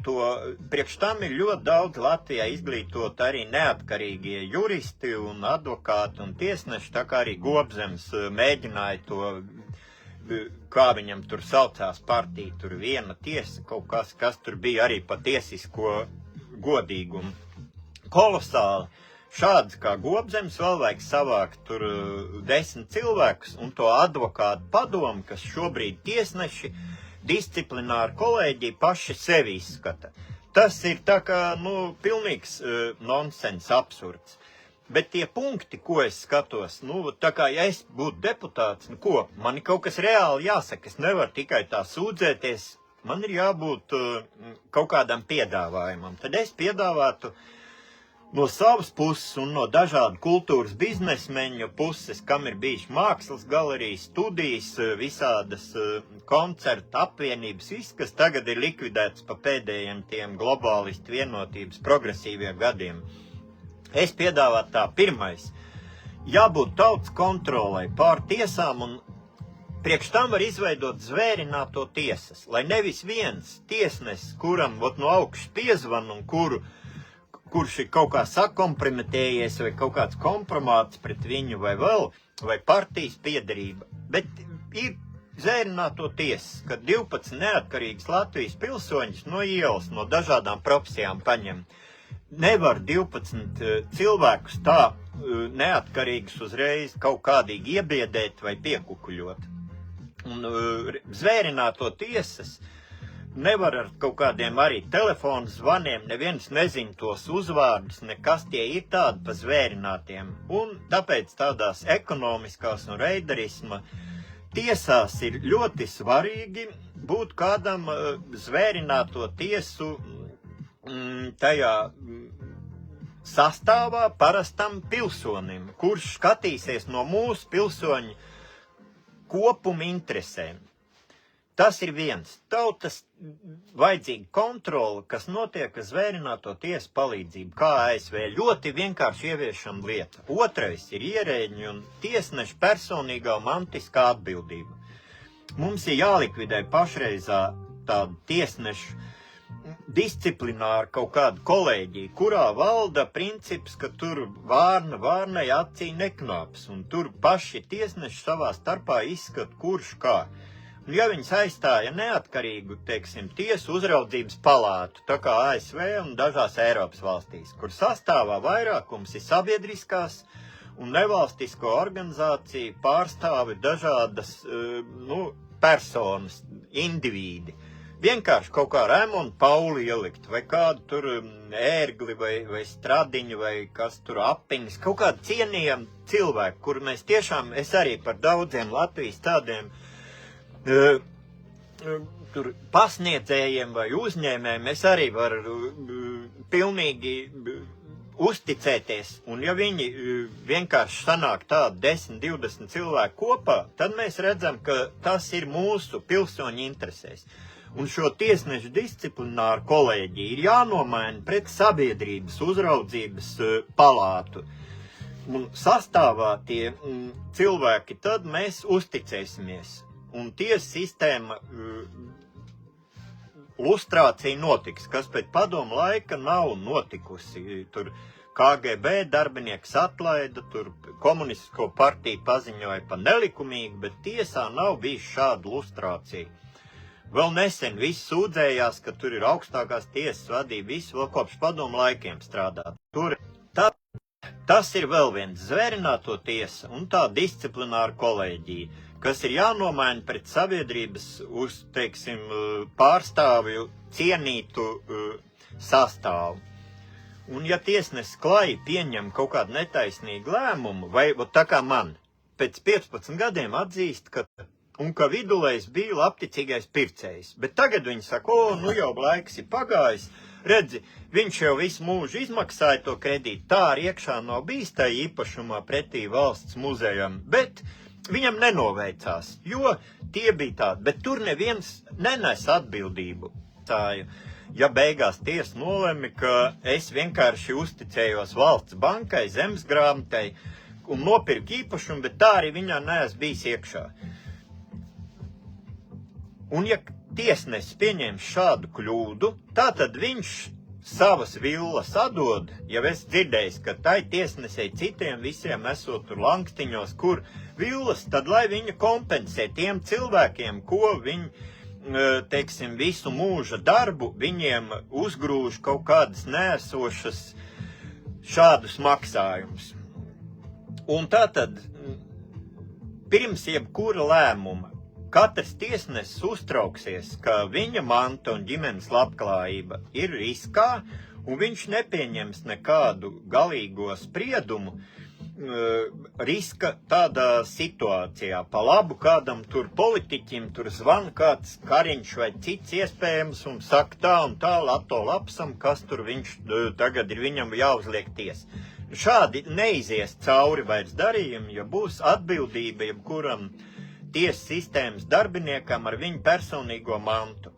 to priekš tam ir ļoti daudz Latvijā izglītot arī neatkarīgie juristi un advokāti un tiesneši, tā kā arī Gobzems mēģināja to kā viņam tur saucās partija, tur viena tiesa, kaut kas tur bija arī pa tiesisko godīgumu. Kolosāli. Šāds kā Gobzems vēl vajag savākt tur 10 cilvēkus un to advokātu padomu, kas šobrīd tiesneši disciplināri kolēģi paši sevi izskata. Tas ir tā kā, pilnīgs nonsens, absurds. Bet tie punkti, ko es skatos, tā kā ja es būtu deputāts, man ir kaut kas reāli jāsaka, es nevaru tikai tā sūdzēties, man ir jābūt kaut kādam piedāvājumam. Tad es piedāvātu no savas puses un no dažādu kultūras biznesmeņu puses, kam ir bijuši mākslas galerijas, studijas, visādas koncertu apvienības, viss, kas tagad ir likvidēts pa pēdējiem tiem globālistu vienotības progresīviem gadiem. Es piedāvātu tā pirmais, jābūt tautas kontrolai pār tiesām un priekš tam var izveidot zvērināto tiesas, lai nevis viens tiesnesis, kuram no augšas piezvan un kurš ir kaut kā sakompromitējies vai kaut kāds kompromāts pret viņu vai partijas piederība, bet ir zvērināto tiesas, kad 12 neatkarīgas Latvijas pilsoņus no ielas, no dažādām profesijām paņem. Nevar 12 cilvēkus tā neatkarīgus uzreiz kaut kādīgi iebiedēt vai piekukuļot. Un zvērināto tiesas nevar ar kaut kādiem arī telefonu zvaniem, neviens nezin tos uzvārdus, nekas tie ir tādi pa zvērinātiem. Un tāpēc tādās ekonomiskās un reidarisma tiesās ir ļoti svarīgi būt kādam zvērināto tiesu tajā sastāvā parastam pilsonim, kurš skatīsies no mūsu pilsoņu kopuma interesēm. Tas ir viens. Tautas vajadzīga kontrola, kas notiek ar zvērināto tiesu palīdzību, kā ASV, ļoti vienkārši ieviešama lieta. Otrais ir ierēģi un tiesneša personīgā un mantiskā atbildība. Mums ir jālikvidē pašreizā tāda tiesneša disciplināra kaut kāda kolēģija, kurā valda princips, ka tur vārnai acī neknāps, un tur paši tiesneši savā starpā izskata, kurš kā. Un ja viņas aizstāja neatkarīgu, tiesu uzraudzības palātu, tā kā ASV un dažās Eiropas valstīs, kur sastāvā vairākums ir sabiedriskās un nevalstisko organizāciju pārstāvi dažādas personas, indivīdi. Vienkārši kaut kā Raimonu Pauli ielikt, vai kādu tur ērgli, vai stradiņu, vai kas tur apiņas, kaut kādu cienījamu cilvēku, kur mēs tiešām, es arī par daudziem Latvijas tādiem tur pasniedzējiem vai uzņēmējiem, es arī varu pilnīgi uzticēties, un ja viņi vienkārši sanāk tādu 10-20 cilvēku kopā, tad mēs redzam, ka tas ir mūsu pilsoņu interesēs. Un šo tiesnešu disciplināru kolēģiju ir jānomaina pret sabiedrības uzraudzības palātu. Un sastāvā tie cilvēki, tad mēs uzticēsimies. Un tiesu sistēma lustrācija notiks, kas pēc padomu laika nav notikusi. Tur KGB darbinieks atlaida, tur komunistisko partiju paziņoja pa nelikumīgu, bet tiesā nav bijis šāda lustrācija. Vēl nesen viss sūdzējās, ka tur ir augstākās tiesas vadība, visu vēl kopš padomu laikiem strādā. Tas ir vēl viens zvērināto tiesa un tā disciplināra kolēģija, kas ir jānomaina pret sabiedrības uz, pārstāvju cienītu sastāvu. Un ja tiesnesis klāji pieņem kaut kādu netaisnīgu lēmumu, vai tā kā man, pēc 15 gadiem atzīst, ka Vidulējs bija labticīgais pircējs. Bet tagad viņi saka, jau laiks ir pagājis, redzi, viņš jau visu mūžu izmaksāja to kredītu, tā arī iekšā nav bijis tā īpašumā pretī valsts muzejam, bet viņam nenoveicās, jo tie bija tādi, bet tur neviens nenes atbildību. Ja beigās tiesa nolemi, ka es vienkārši uzticējos valsts bankai, zemesgrāmatai un nopirku īpašumu, bet tā arī viņā neesmu bijis iekšā. Un ja tiesnesis pieņems šādu kļūdu, tātad viņš savas villas atdod, ja es dzirdēju, ka tai tiesnesei citiem visiem esot tur lankstiņos, kur villas, tad lai viņa kompensē tiem cilvēkiem, ko viņi, teiksim, visu mūža darbu, viņiem uzgrūž kaut kādas neesošas šādus maksājumus. Un tātad, pirms jebkura lēmuma, katrs tiesnesis uztrauksies, ka viņa manta un ģimenes labklājība ir riskā, un viņš nepieņems nekādu galīgo spriedumu riska tādā situācijā. Pa labu kādam tur politiķim, tur zvan kāds Kariņš vai cits iespējams un saka tā un tā, Lato Lapsam, kas tur viņš tagad ir viņam jāuzliek tiesa. Šādi neizies cauri vairs darījumi, ja būs atbildība jebkuram tiesas sistēmas darbiniekam ar viņu personīgo mantu.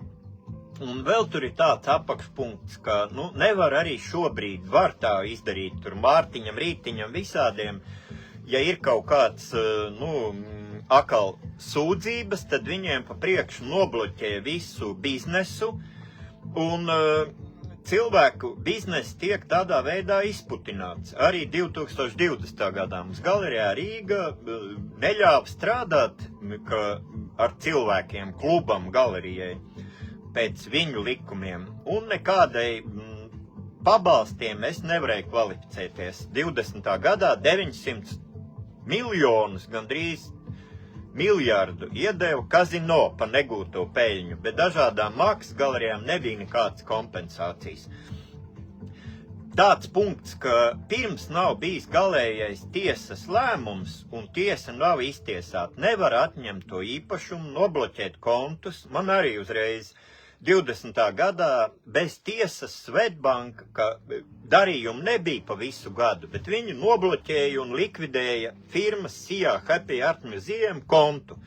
Un vēl tur ir tāds apakšpunkts, ka nevar arī šobrīd var tā izdarīt tur Mārtiņam, Rītiņam, visādiem. Ja ir kaut kāds, akal sūdzības, tad viņiem pa priekšu nobloķē visu biznesu un cilvēku bizness tiek tādā veidā izputināts. Arī 2020. gadā mums galerijā Rīga neļāva strādāt ar cilvēkiem, klubam, galerijai, pēc viņu likumiem. Un nekādai pabalstiem es nevarēju kvalificēties. 20. gadā 900 miljonus, gandrīz miljardu iedeva kazino pa negūto peļņu, bet dažādām mākslas galerijām nebija nekādas kompensācijas. Tāds punkts, ka pirms nav bijis galējais tiesas lēmums un tiesa nav iztiesāta, nevar atņemt to īpašumu, nobloķēt kontus. Man arī uzreiz 20. gadā bez tiesas Svetbanka, ka darījumi nebija pa visu gadu, bet viņi nobloķēja un likvidēja firmas Sijā Happy Art Museum kontu.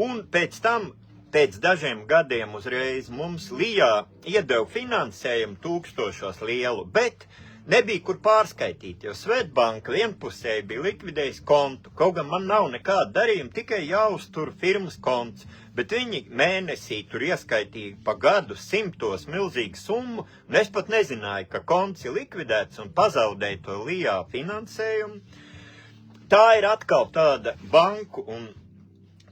Un pēc tam, pēc dažiem gadiem uzreiz mums Lijā iedeva finansējumu tūkstošos lielu, bet nebija kur pārskaitīt, jo Svetbanka vienpusēji bija likvidējis kontu. Kaut gan man nav nekāda darījuma, tikai jāuztur firmas konts, bet viņi mēnesī tur ieskaitīja pa gadu 100 milzīgu summu, un es pat nezināju, ka konts ir likvidēts un pazaudēja to Lijā finansējumu. Tā ir atkal tāda banku un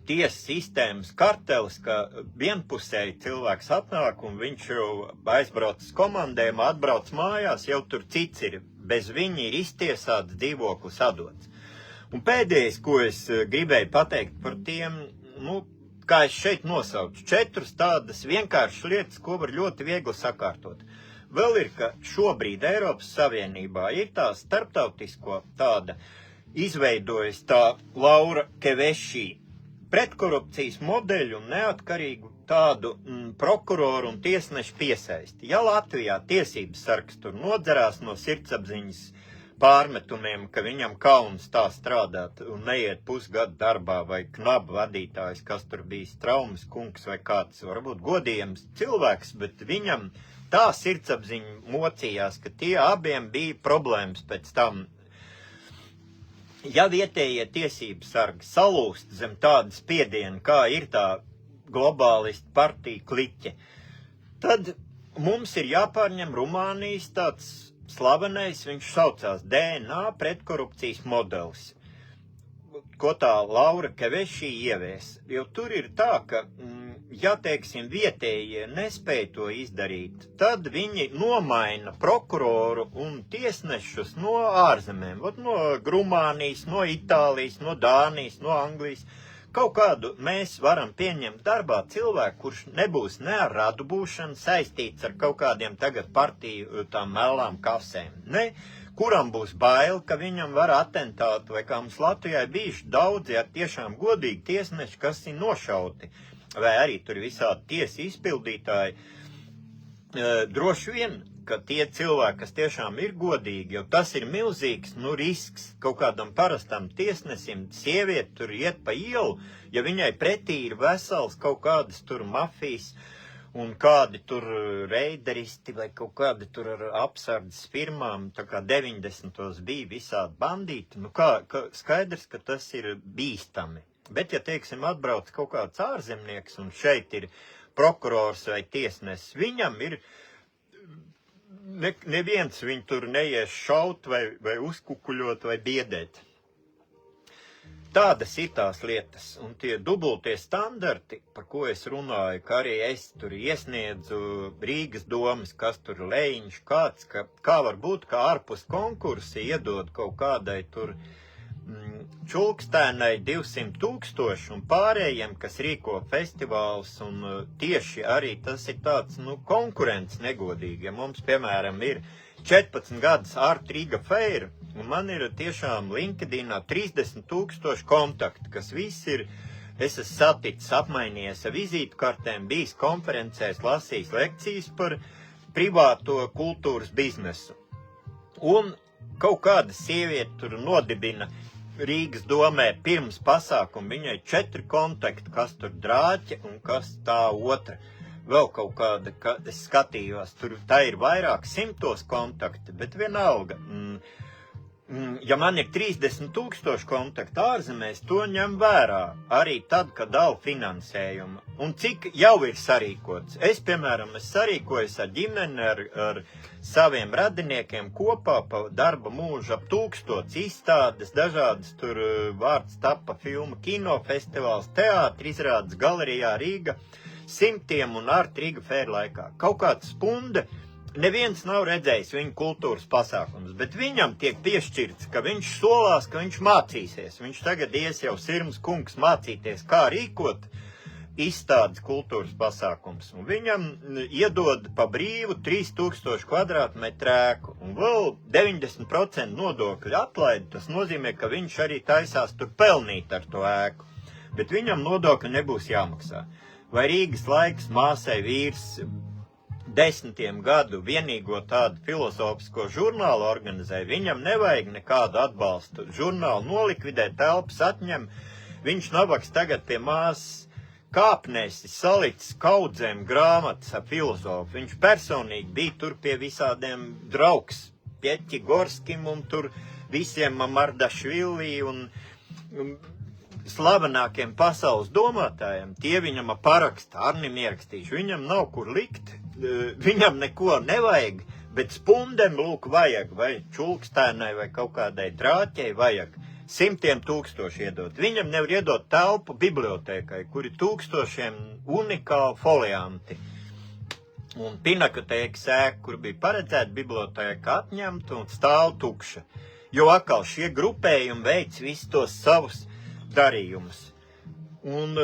tiesas sistēmas kartelis, ka vienpusēji cilvēks atnāk un viņš jau aizbrauc uz komandēm, atbrauc mājās, jau tur cits ir, bez viņa ir iztiesāts, dzīvoklis atdots. Un pēdējais, ko es gribēju pateikt par tiem, kā es šeit nosaucu, 4 tādas vienkāršas lietas, ko var ļoti viegli sakārtot. Vēl ir, ka šobrīd Eiropas Savienībā ir tā starptautisko tāda izveidojas tā Laura Kevešī pretkorupcijas modeļu un neatkarīgu tādu prokuroru un tiesnešu piesaisti. Ja Latvijā tiesības sargs tur nodzerās no sirdsapziņas pārmetumiem, ka viņam kauns tā strādāt un neiet pusgadu darbā, vai knaba vadītājs, kas tur bijis Traumas kungs vai kāds, varbūt godījams cilvēks, bet viņam tā sirdsapziņa mocījās, ka tie abiem bija problēmas pēc tam. Ja vietējie tiesības sargi salūst zem tāda spiediena, kā ir tā globālistu partija kliķe, tad mums ir jāpārņem Rumānijas tāds slavenais, viņš saucās DNA pretkorupcijas modelis, ko tā Laura Kevešī ievies. Jo tur ir tā, ka, ja, teiksim, vietējie nespēja to izdarīt, tad viņi nomaina prokuroru un tiesnešus no ārzemēm, no Rumānijas, no Itālijas, no Dānijas, no Anglijas. Kaut kādu mēs varam pieņemt darbā cilvēku, kurš nebūs ne ar radu būšanu saistīts ar kaut kādiem tagad partiju tām melnām kasēm, ne, kuram būs bail, ka viņam var atentātu, vai kā mums Latvijā bijuši daudzi ar tiešām godīgi tiesneši, kas ir nošauti, vai arī tur visādi tiesa izpildītāji. Droši vien, ka tie cilvēki, kas tiešām ir godīgi, jo tas ir milzīgs, risks kaut kādam parastam tiesnesim, sievieti tur iet pa ielu, ja viņai pretī ir vesels kaut kādas tur mafijas, un kādi tur reideristi vai kaut kādi tur ar apsardzes firmām, tā kā 90. bija visādi bandīti, skaidrs, ka tas ir bīstami. Bet, ja, teiksim, atbrauc kaut kāds ārzemnieks un šeit ir prokurors vai tiesnesis, viņam ir, neviens viņu tur neies šaut vai uzkukuļot vai biedēt. tādas ir tās lietas, un tie dubultie standarti, par ko es runāju, ka arī es tur iesniedzu Rīgas domas, kas tur Lejiņš, kāds, kā var būt, ka ārpus konkursi iedod kaut kādai tur Čulkstēnai 200 000 un pārējiem, kas rīko festivālus, un tieši arī tas ir tāds, konkurents negodīgi. Ja mums, piemēram, ir 14 gadus Art Riga Fair, un man ir tiešām LinkedInā 30 000 kontakti, kas viss ir, es esmu saticis, apmainījies ar vizītkartēm, bijis konferencēs, lasījis lekcijas par privāto kultūras biznesu. Un kaut kāda sieviete tur nodibina Rīgas domē pirms pasākuma, viņai 4 kontakti, kas tur Drāķe un kas tā otra. Vēl kaut kāda, es skatījos, tur tā ir vairāk 100 kontakti, bet vienalga. Ja man ir 30 000 kontakti ārzemēs, to ņem vērā arī tad, kad dala finansējumu. Un cik jau ir sarīkots. Es, piemēram, sarīkojos ar ģimeni, ar saviem radiniekiem kopā pa darba mūžu ap 1000 izstādes, dažādas tur vārds tapa filma, kinofestivāls, teātri izrādes galerijā Rīga, 100 un Art Riga Fair laikā. Kaut kāds spunde. Neviens nav redzējis viņa kultūras pasākums, bet viņam tiek piešķirts, ka viņš solās, ka viņš mācīsies. Viņš tagad ies jau Sirmas kungs mācīties, kā rīkot izstādes kultūras pasākums. Un viņam iedod pa brīvu 3000 kvadrātmetru ēku. Un vēl 90% nodokļu atlaidi, tas nozīmē, ka viņš arī taisās tur pelnīt ar to ēku. Bet viņam nodokļi nebūs jāmaksā. Vai Rīgas laiks māsai vīrs 10 gadu vienīgo tādu filozofisko žurnālu organizēja, viņam nevajag nekādu atbalstu. Žurnālu nolikvidē, telpas atņem, viņš nabaks tagad pie māsas kāpnēs, salicis kaudzēm grāmatas ar filozofu. Viņš personīgi bija tur pie visādiem draugs, Pieķi Gorskim un tur visiem Mardašvili un slavenākiem pasaules domātājiem. Tie viņam paraksta, Arnim ierakstīšu, viņam nav kur likt. Viņam neko nevajag, bet spundem lūk vajag, vai Čulkstēnai, vai kaut kādai Drāķei vajag. 100 000 iedot. Viņam nevar iedot telpu bibliotēkai, kur ir 1000 unikāli folianti. Un Pinakotēkas ēka, kur bija paredzēta bibliotēka atņemta un stāv tukša. Jo atkal šie grupējumi veic visus tos savus darījumus. Un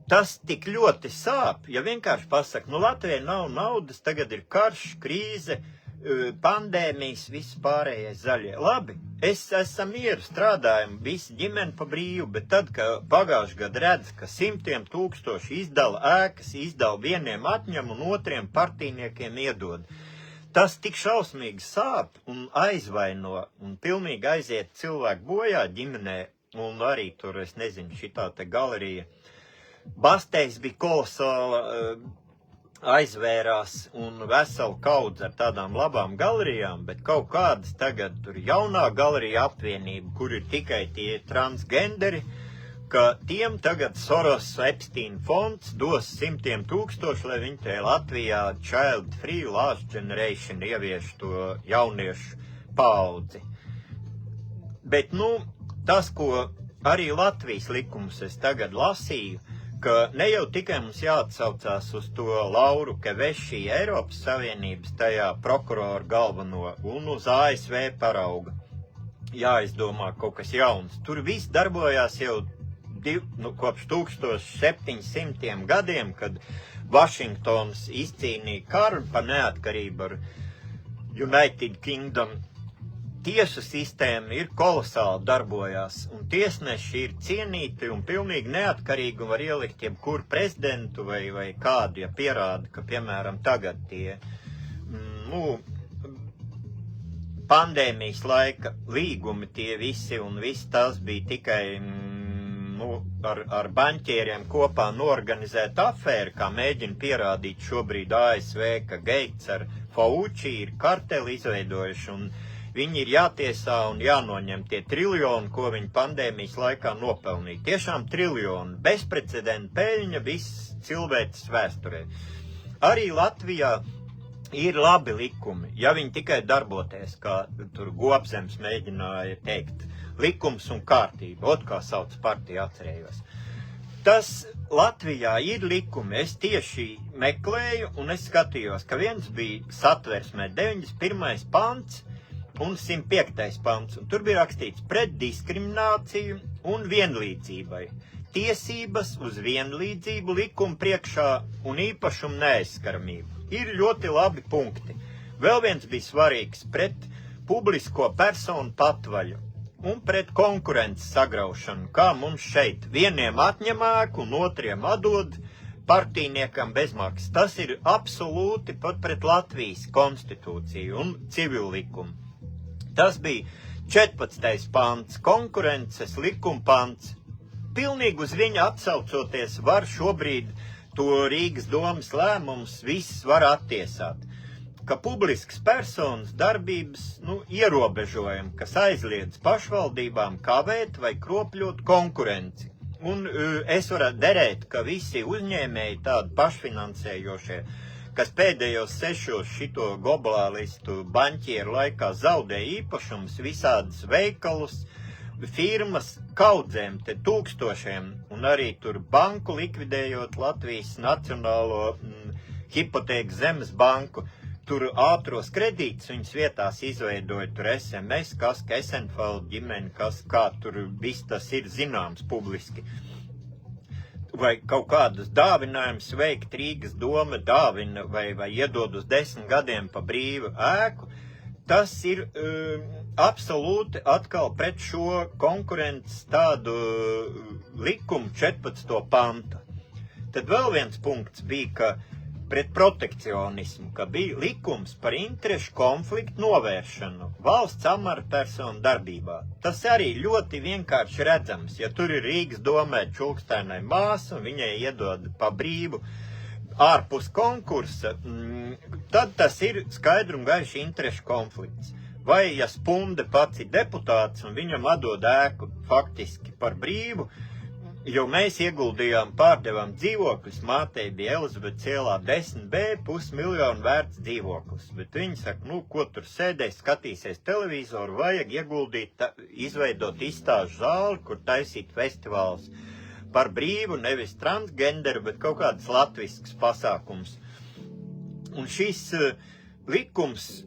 tas tik ļoti sāp, ja vienkārši pasaka, Latvijai nav naudas, tagad ir karš, krīze, pandēmijas, viss pārējais zaļie. Labi, esam mieru, strādājam, visi ģimeni pa brīvu, bet tad, kad pagājuši gadu redz, ka 100 000 izdala ēkas, izdala vieniem atņem un otriem partijniekiem iedod, tas tik šausmīgi sāp un aizvaino un pilnīgi aiziet cilvēku bojā ģimenē, un arī tur, es nezinu, šitā te galerija. Bastejs bija kolosāla, aizvērās un vesela kaudze ar tādām labām galerijām, bet kaut kādas tagad tur jaunā galerija apvienība, kur ir tikai tie transgenderi, ka tiem tagad Soros Epstein fonds dos 100 000, lai viņi te Latvijā child free last generation ievieš to jauniešu paudzi. Bet, tas, ko arī Latvijas likumus es tagad lasīju, ka ne jau tikai mums jāatsaucās uz to Lauru Keveši Eiropas Savienības tajā prokuroru galveno un uz ASV parauga. Jāizdomā kaut kas jauns. Tur viss darbojās jau kopš 1700 gadiem, kad Vašingtons izcīnīja karu pa neatkarību ar United Kingdom. Tiesu sistēma ir kolosāli darbojās, un tiesneši ir cienīti un pilnīgi neatkarīgi un var ielikt jebkuru prezidentu vai kādu, ja pierāda, ka, piemēram, tagad tie, pandēmijas laika līgumi tie visi, un viss tas bija tikai, ar baņķieriem kopā norganizēta afēra, kā mēģina pierādīt šobrīd ASV, ka Gates ar Fauci ir karteli izveidojuši, un viņi ir jātiesā un jānoņem tie triljoni, ko viņi pandēmijas laikā nopelnīja. Tiešām triljoni, bezprecedenta peļņa viss cilvēces vēsturē. Arī Latvijā ir labi likumi, ja viņi tikai darboties, kā tur Gobzems mēģināja teikt, likums un kārtība, kā sauc partija atcerējos. Tas Latvijā ir likumi, es tieši meklēju un es skatījos, ka viens bija satversmē 91. pants un 105. pants, un tur bija rakstīts pret diskrimināciju un vienlīdzībai. Tiesības uz vienlīdzību likuma priekšā un īpašumu neaizskaramību. Ir ļoti labi punkti. Vēl viens bija svarīgs pret publisko personu patvaļu un pret konkurences sagraušanu, kā mums šeit vieniem atņem ēku un otriem atdod partijniekam bezmaksas. Tas ir absolūti pat pret Latvijas konstitūciju un civilu likumu. Tas bija 14. pants, konkurences likuma pants. Pilnīgi uz viņa atsaucoties var šobrīd to Rīgas domas lēmums viss var attiesāt, ka publiskas personas darbības ierobežojumi, kas aizliedz pašvaldībām kavēt vai kropļot konkurenci. Un es varētu derēt, ka visi uzņēmēji tādi pašfinansējošie, kas pēdējos 6 šito globālistu baņķieru laikā zaudē īpašumus, visādas veikalus, firmas kaudzēm, te tūkstošiem, un arī tur banku likvidējot Latvijas Nacionālo hipotēku zemes banku, tur ātros kredītus viņas vietās izveidoja tur SMS, kas Kesenfelda ģimene, kā tur viss tas ir zināms publiski. Vai kaut kādus dāvinājumus veikt Rīgas doma dāvina vai iedod uz 10 gadiem pa brīvu ēku, tas ir absolūti atkal pret šo konkurences tādu likumu 14. panta. Tad vēl viens punkts bija, ka pret protekcionismu, ka bija likums par interešu konfliktu novēršanu valsts amatpersonu darbībā. Tas arī ļoti vienkārši redzams, ja tur ir Rīgas domē čulkstēnai māsa un viņai iedod pa brīvu ārpus konkursa, tad tas ir skaidri un gaiši interešu konflikts. Vai ja Spunde pats ir deputāts un viņam atdod ēku faktiski par brīvu, jo mēs ieguldījām, pārdevām dzīvokļus, mātei bija Elizabetes ielā 10B, 500 000 vērts dzīvoklis. Bet viņi saka, ko tur sēdēs, skatīsies televizoru, vajag ieguldīt, izveidot izstāžu zāli, kur taisīt festivāls par brīvu, nevis transgenderu, bet kaut kāds latvisks pasākums. Un šis likums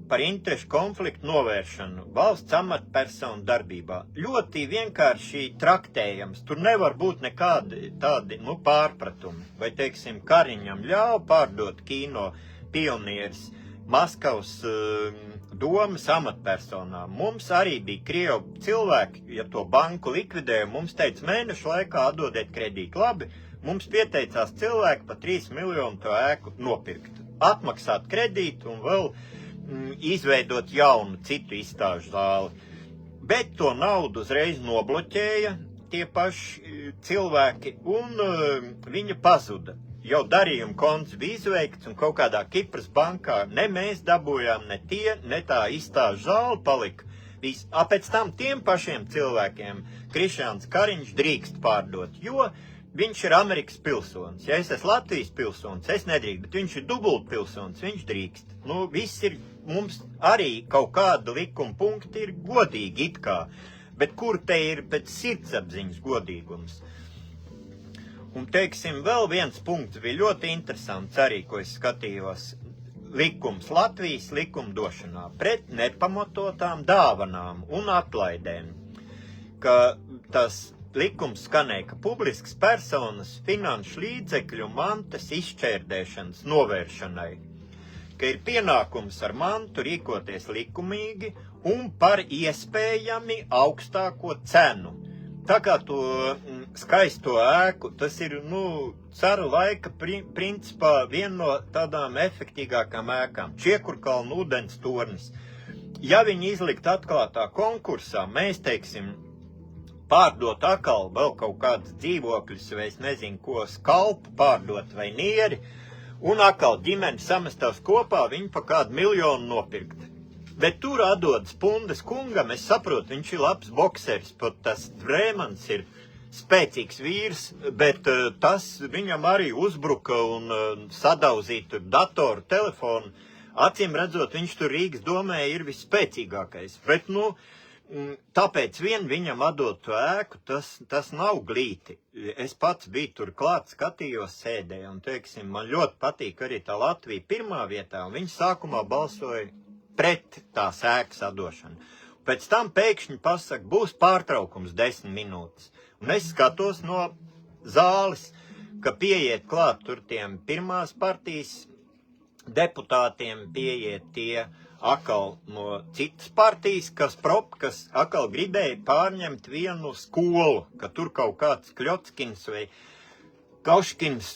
par interešu konfliktu novēršanu valsts amatpersonu darbībā ļoti vienkārši traktējams. Tur nevar būt nekādi tādi pārpratumi. Vai, teiksim, Kariņam ļauj pārdot kino Pionieris Maskavas domas amatpersonām. Mums arī bija Krievu cilvēki, ja to banku likvidēja, mums teica, mēnešu laikā atdodiet kredītu. Labi, mums pieteicās cilvēki pa 3 miljonu to ēku nopirkt. Atmaksāt kredītu un vēl izveidot jaunu citu izstāžu zāli. Bet to naudu uzreiz nobloķēja tie paši cilvēki un viņa pazuda. Jau darījuma konts bija izveikts un kaut kādā Kipras bankā ne mēs dabūjām, ne tie, ne tā izstāžu zāli palika. Pēc tam tiem pašiem cilvēkiem Krišjāns Kariņš drīkst pārdot, jo viņš ir Amerikas pilsonis. Ja es esmu Latvijas pilsonis, es nedrīkst, bet viņš ir dubult pilsonis, viņš drīkst. Viss ir, mums arī kaut kāda likuma punkti ir godīgi it kā, bet kur te ir pēc sirdsapziņas godīgums? Un, teiksim, vēl viens punkts bija ļoti interesants arī, ko es skatījos. Likums Latvijas likumdošanā pret nepamatotām dāvanām un atlaidēm, ka tas likums skanēja, ka publiskas personas finanšu līdzekļu mantas izšķērdēšanas novēršanai, ka ir pienākums ar mantu rīkoties likumīgi un par iespējami augstāko cenu. Tā kā to skaisto ēku, tas ir, caru laika principā viena no tādām efektīgākām ēkām. Čiekurkalna ūdens tornis. Ja viņi izlikt atklātā konkursā, mēs, teiksim, pārdot atkal vēl kaut kādas dzīvokļus, vai es nezinu, ko skalpu pārdot vai nieri, un atkal ģimeni samestās kopā, viņi pa kādu 1 miljonu nopirkt. Bet tur atdod Spundes kungam, es saprotu, viņš ir labs bokseris, pat tas Brēmans ir spēcīgs vīrs, bet tas viņam arī uzbruka un sadauzīja tur datoru, telefonu. Acīm redzot, viņš tur Rīgas domē ir visspēcīgākais. Bet, tāpēc vien viņam atdot to ēku, tas nav glīti. Es pats biju tur klāt, skatījos, sēdēju, un, teiksim, man ļoti patīk arī tā Latvija pirmā vietā, un viņi sākumā balsoja pret tās ēkas atdošanu. Pēc tam pēkšņi pasaka, būs pārtraukums 10 minūtes. Un es skatos no zāles, ka pieiet klāt tur tiem pirmās partijas deputātiem, pieiet tie atkal no citas partijas, kas atkal gribēja pārņemt vienu skolu, ka tur kaut kāds Kļotskins vai Kauškins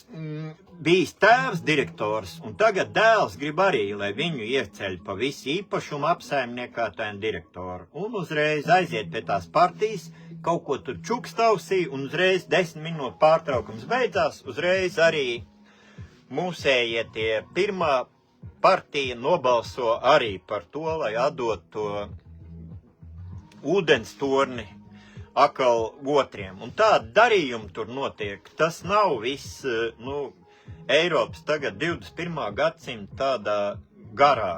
bijis tēvs direktors, un tagad dēls grib arī, lai viņu ieceļ pa visu īpašumu apsaimniekātājiem direktoru. Un uzreiz aiziet pie tās partijas, kaut ko tur čukstausī, un uzreiz 10 minūtu pārtraukums beidzās, uzreiz arī mūsējie tie pirmā partija nobalso arī par to, lai atdot to ūdens torni atkal otriem. Un tādi darījumi tur notiek. Tas nav viss, Eiropas tagad 21. gadsimta tādā garā.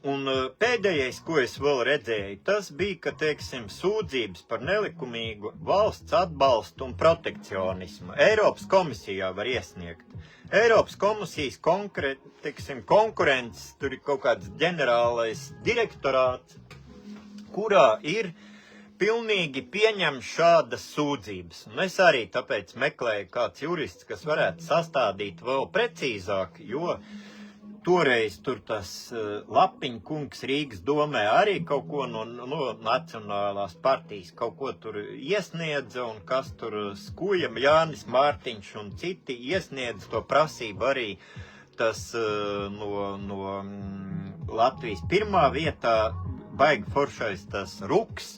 Un pēdējais, ko es vēl redzēju, tas bija, ka, teiksim, sūdzības par nelikumīgu valsts atbalstu un protekcionismu Eiropas komisijā var iesniegt. Eiropas komisijas konkurences, tur ir kaut kāds ģenerālais direktorāts, kurā ir pilnīgi pieņem šādas sūdzības. Un es arī tāpēc meklēju kāds jurists, kas varētu sastādīt vēl precīzāk, jo toreiz tur tas Lapiņa kungs Rīgas domē arī kaut ko no Nacionālās partijas, kaut ko tur iesniedza, un kas tur skuja, Jānis Mārtiņš un citi iesniedza to prasību arī tas no Latvijas pirmā vietā, baigi foršais tas Ruks.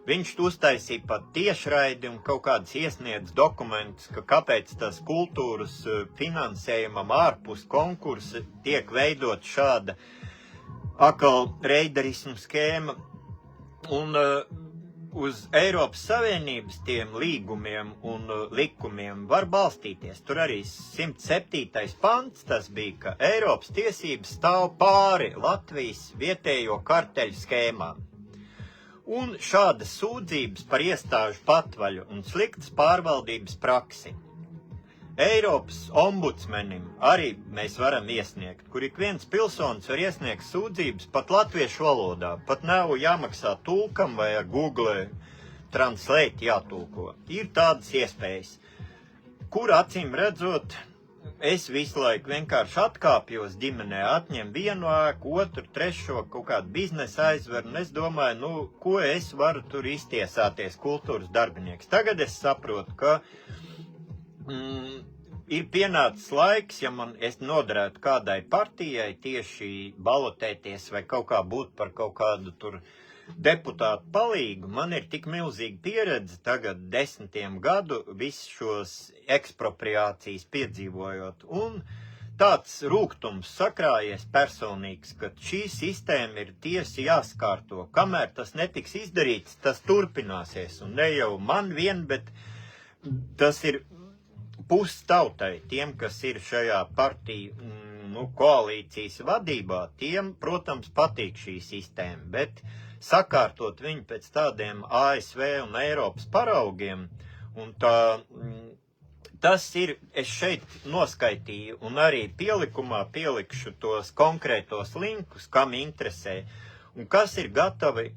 Viņš uztaisīja pat tiešraidi un kaut kādas iesniedz dokumentus, ka kāpēc tas kultūras finansējumam ārpus konkursa tiek veidot šāda atkal reiderismu skēma. Un uz Eiropas Savienības tiem līgumiem un likumiem var balstīties. Tur arī 107. pants tas bija, ka Eiropas tiesības stāv pāri Latvijas vietējo karteļu skēmām. Un šādas sūdzības par iestāžu patvaļu un sliktas pārvaldības praksi Eiropas ombudsmenim arī mēs varam iesniegt, kur ik viens pilsonis var iesniegt sūdzības pat latviešu valodā, pat nav jāmaksā tulkam vai ar Google Translate jātulko. Ir tādas iespējas, kur acīm redzot, es visu laiku vienkārši atkāpjos ģimenē, atņem vienu ēku, otru, trešo, kaut kādu biznesu aizveru, un es domāju, ko es varu tur iztiesāties kultūras darbinieks. Tagad es saprotu, ka ir pienācis laiks, ja es noderētu kādai partijai tieši balotēties vai kaut kā būt par kaut kādu tur deputātu palīgu. Man ir tik milzīga pieredze tagad 10 gadu visus šos ekspropriācijas piedzīvojot. Un tāds rūgtums sakrājies personīgs, ka šī sistēma ir tiesi jāskārto. Kamēr tas netiks izdarīts, tas turpināsies. Un ne jau man vien, bet tas ir pustautai. Tiem, kas ir šajā partiju koalīcijas vadībā, tiem, protams, patīk šī sistēma. Bet sakārtot viņu pēc tādiem ASV un Eiropas paraugiem, un tas ir, es šeit noskaitīju, un arī pielikumā pielikšu tos konkrētos linkus, kam interesē, un kas ir gatavi,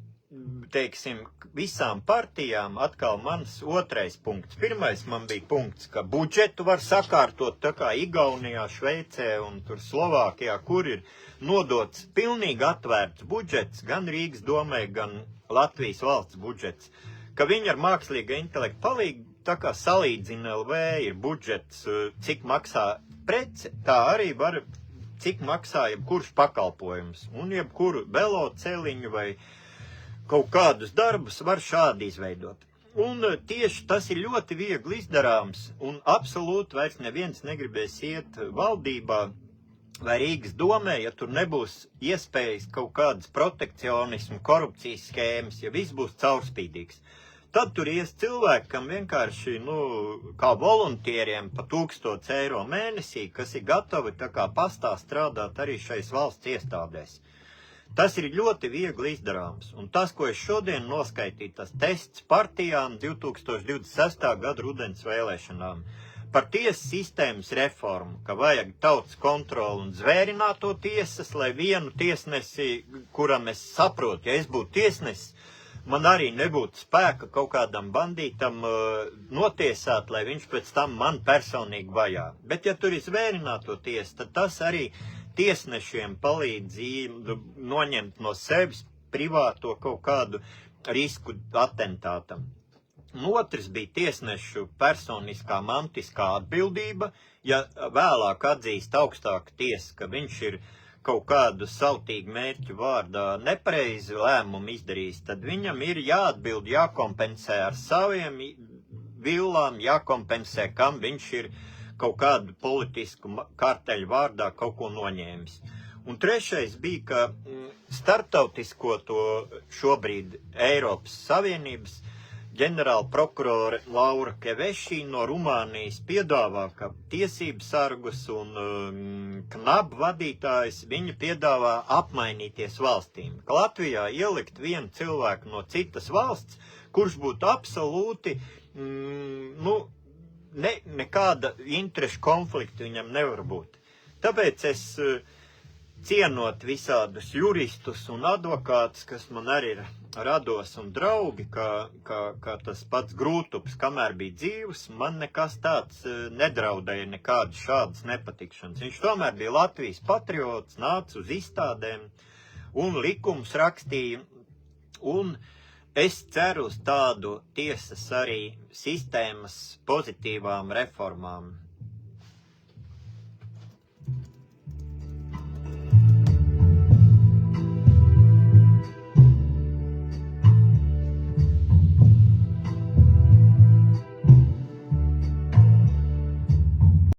teiksim, visām partijām. Atkal mans otrais punkts. Pirmais man bija punkts, ka budžetu var sakārtot tā kā Igaunijā, Šveicē un tur Slovākijā, kur ir nodots pilnīgi atvērts budžets, gan Rīgas domē, gan Latvijas valsts budžets, ka viņi ar mākslīga intelekta palīgu tā kā salīdzina LV ir budžets, cik maksā prece, tā arī var, cik maksā jebkurš pakalpojums, un jebkuru veloceliņu vai kaut kādus darbus var šādi izveidot. Un tieši tas ir ļoti viegli izdarāms, un absolūti vairs neviens negribēs iet valdībā vai Rīgas domē, ja tur nebūs iespējas kaut kādas protekcionismu, korupcijas skēmas, ja viss būs caurspīdīgs. tad tur ies cilvēki, kam vienkārši, kā voluntieriem pa 1000 eiro mēnesī, kas ir gatavi tā kā pastā strādāt arī šais valsts iestādēs. Tas ir ļoti viegli izdarāms, un tas, ko es šodien noskaitīju, tas tests partijām 2026. gada rudens vēlēšanām. Par tiesas sistēmas reformu, ka vajag tautas kontroli un zvērināto tiesas, lai vienu tiesnesi, kuram es saprotu, ja es būtu tiesnesis, man arī nebūtu spēka kaut kādam bandītam notiesāt, lai viņš pēc tam man personīgi vajā. Bet ja tur ir zvērināto tiesa, tad tas arī tiesnešiem palīdz noņemt no sevis privāto kaut kādu risku atentātam. Un otrs bija tiesnešu personiskā mantiskā atbildība, ja vēlāk atzīst augstāka tiesa, ka viņš ir kaut kādu sautīgu mērķu vārdā nepareizi lēmumu izdarījis, tad viņam ir jāatbild, jākompensē ar saviem villām, jākompensē, kam viņš ir kaut kādu politisku karteļu vārdā kaut ko noņēmis. Un trešais bija, ka starptautisko to šobrīd Eiropas Savienības ģenerāla prokurore Laura Kevešī no Rumānijas piedāvā, ka tiesības sargus un KNAB vadītājs viņa piedāvā apmainīties valstīm. Ka Latvijā ielikt vienu cilvēku no citas valsts, kurš būtu absolūti, nekāda interešu konflikta viņam nevar būt. Tāpēc es cienot visādus juristus un advokātus, kas man arī ir rados un draugi, kā tas pats Grūtups, kamēr bija dzīvs, man nekas tāds nedraudēja, nekādas šādas nepatikšanas. Viņš tomēr bija Latvijas patriots, nāca uz izstādēm un likumus rakstīja, un es ceru uz tādu tiesas arī sistēmas pozitīvām reformām.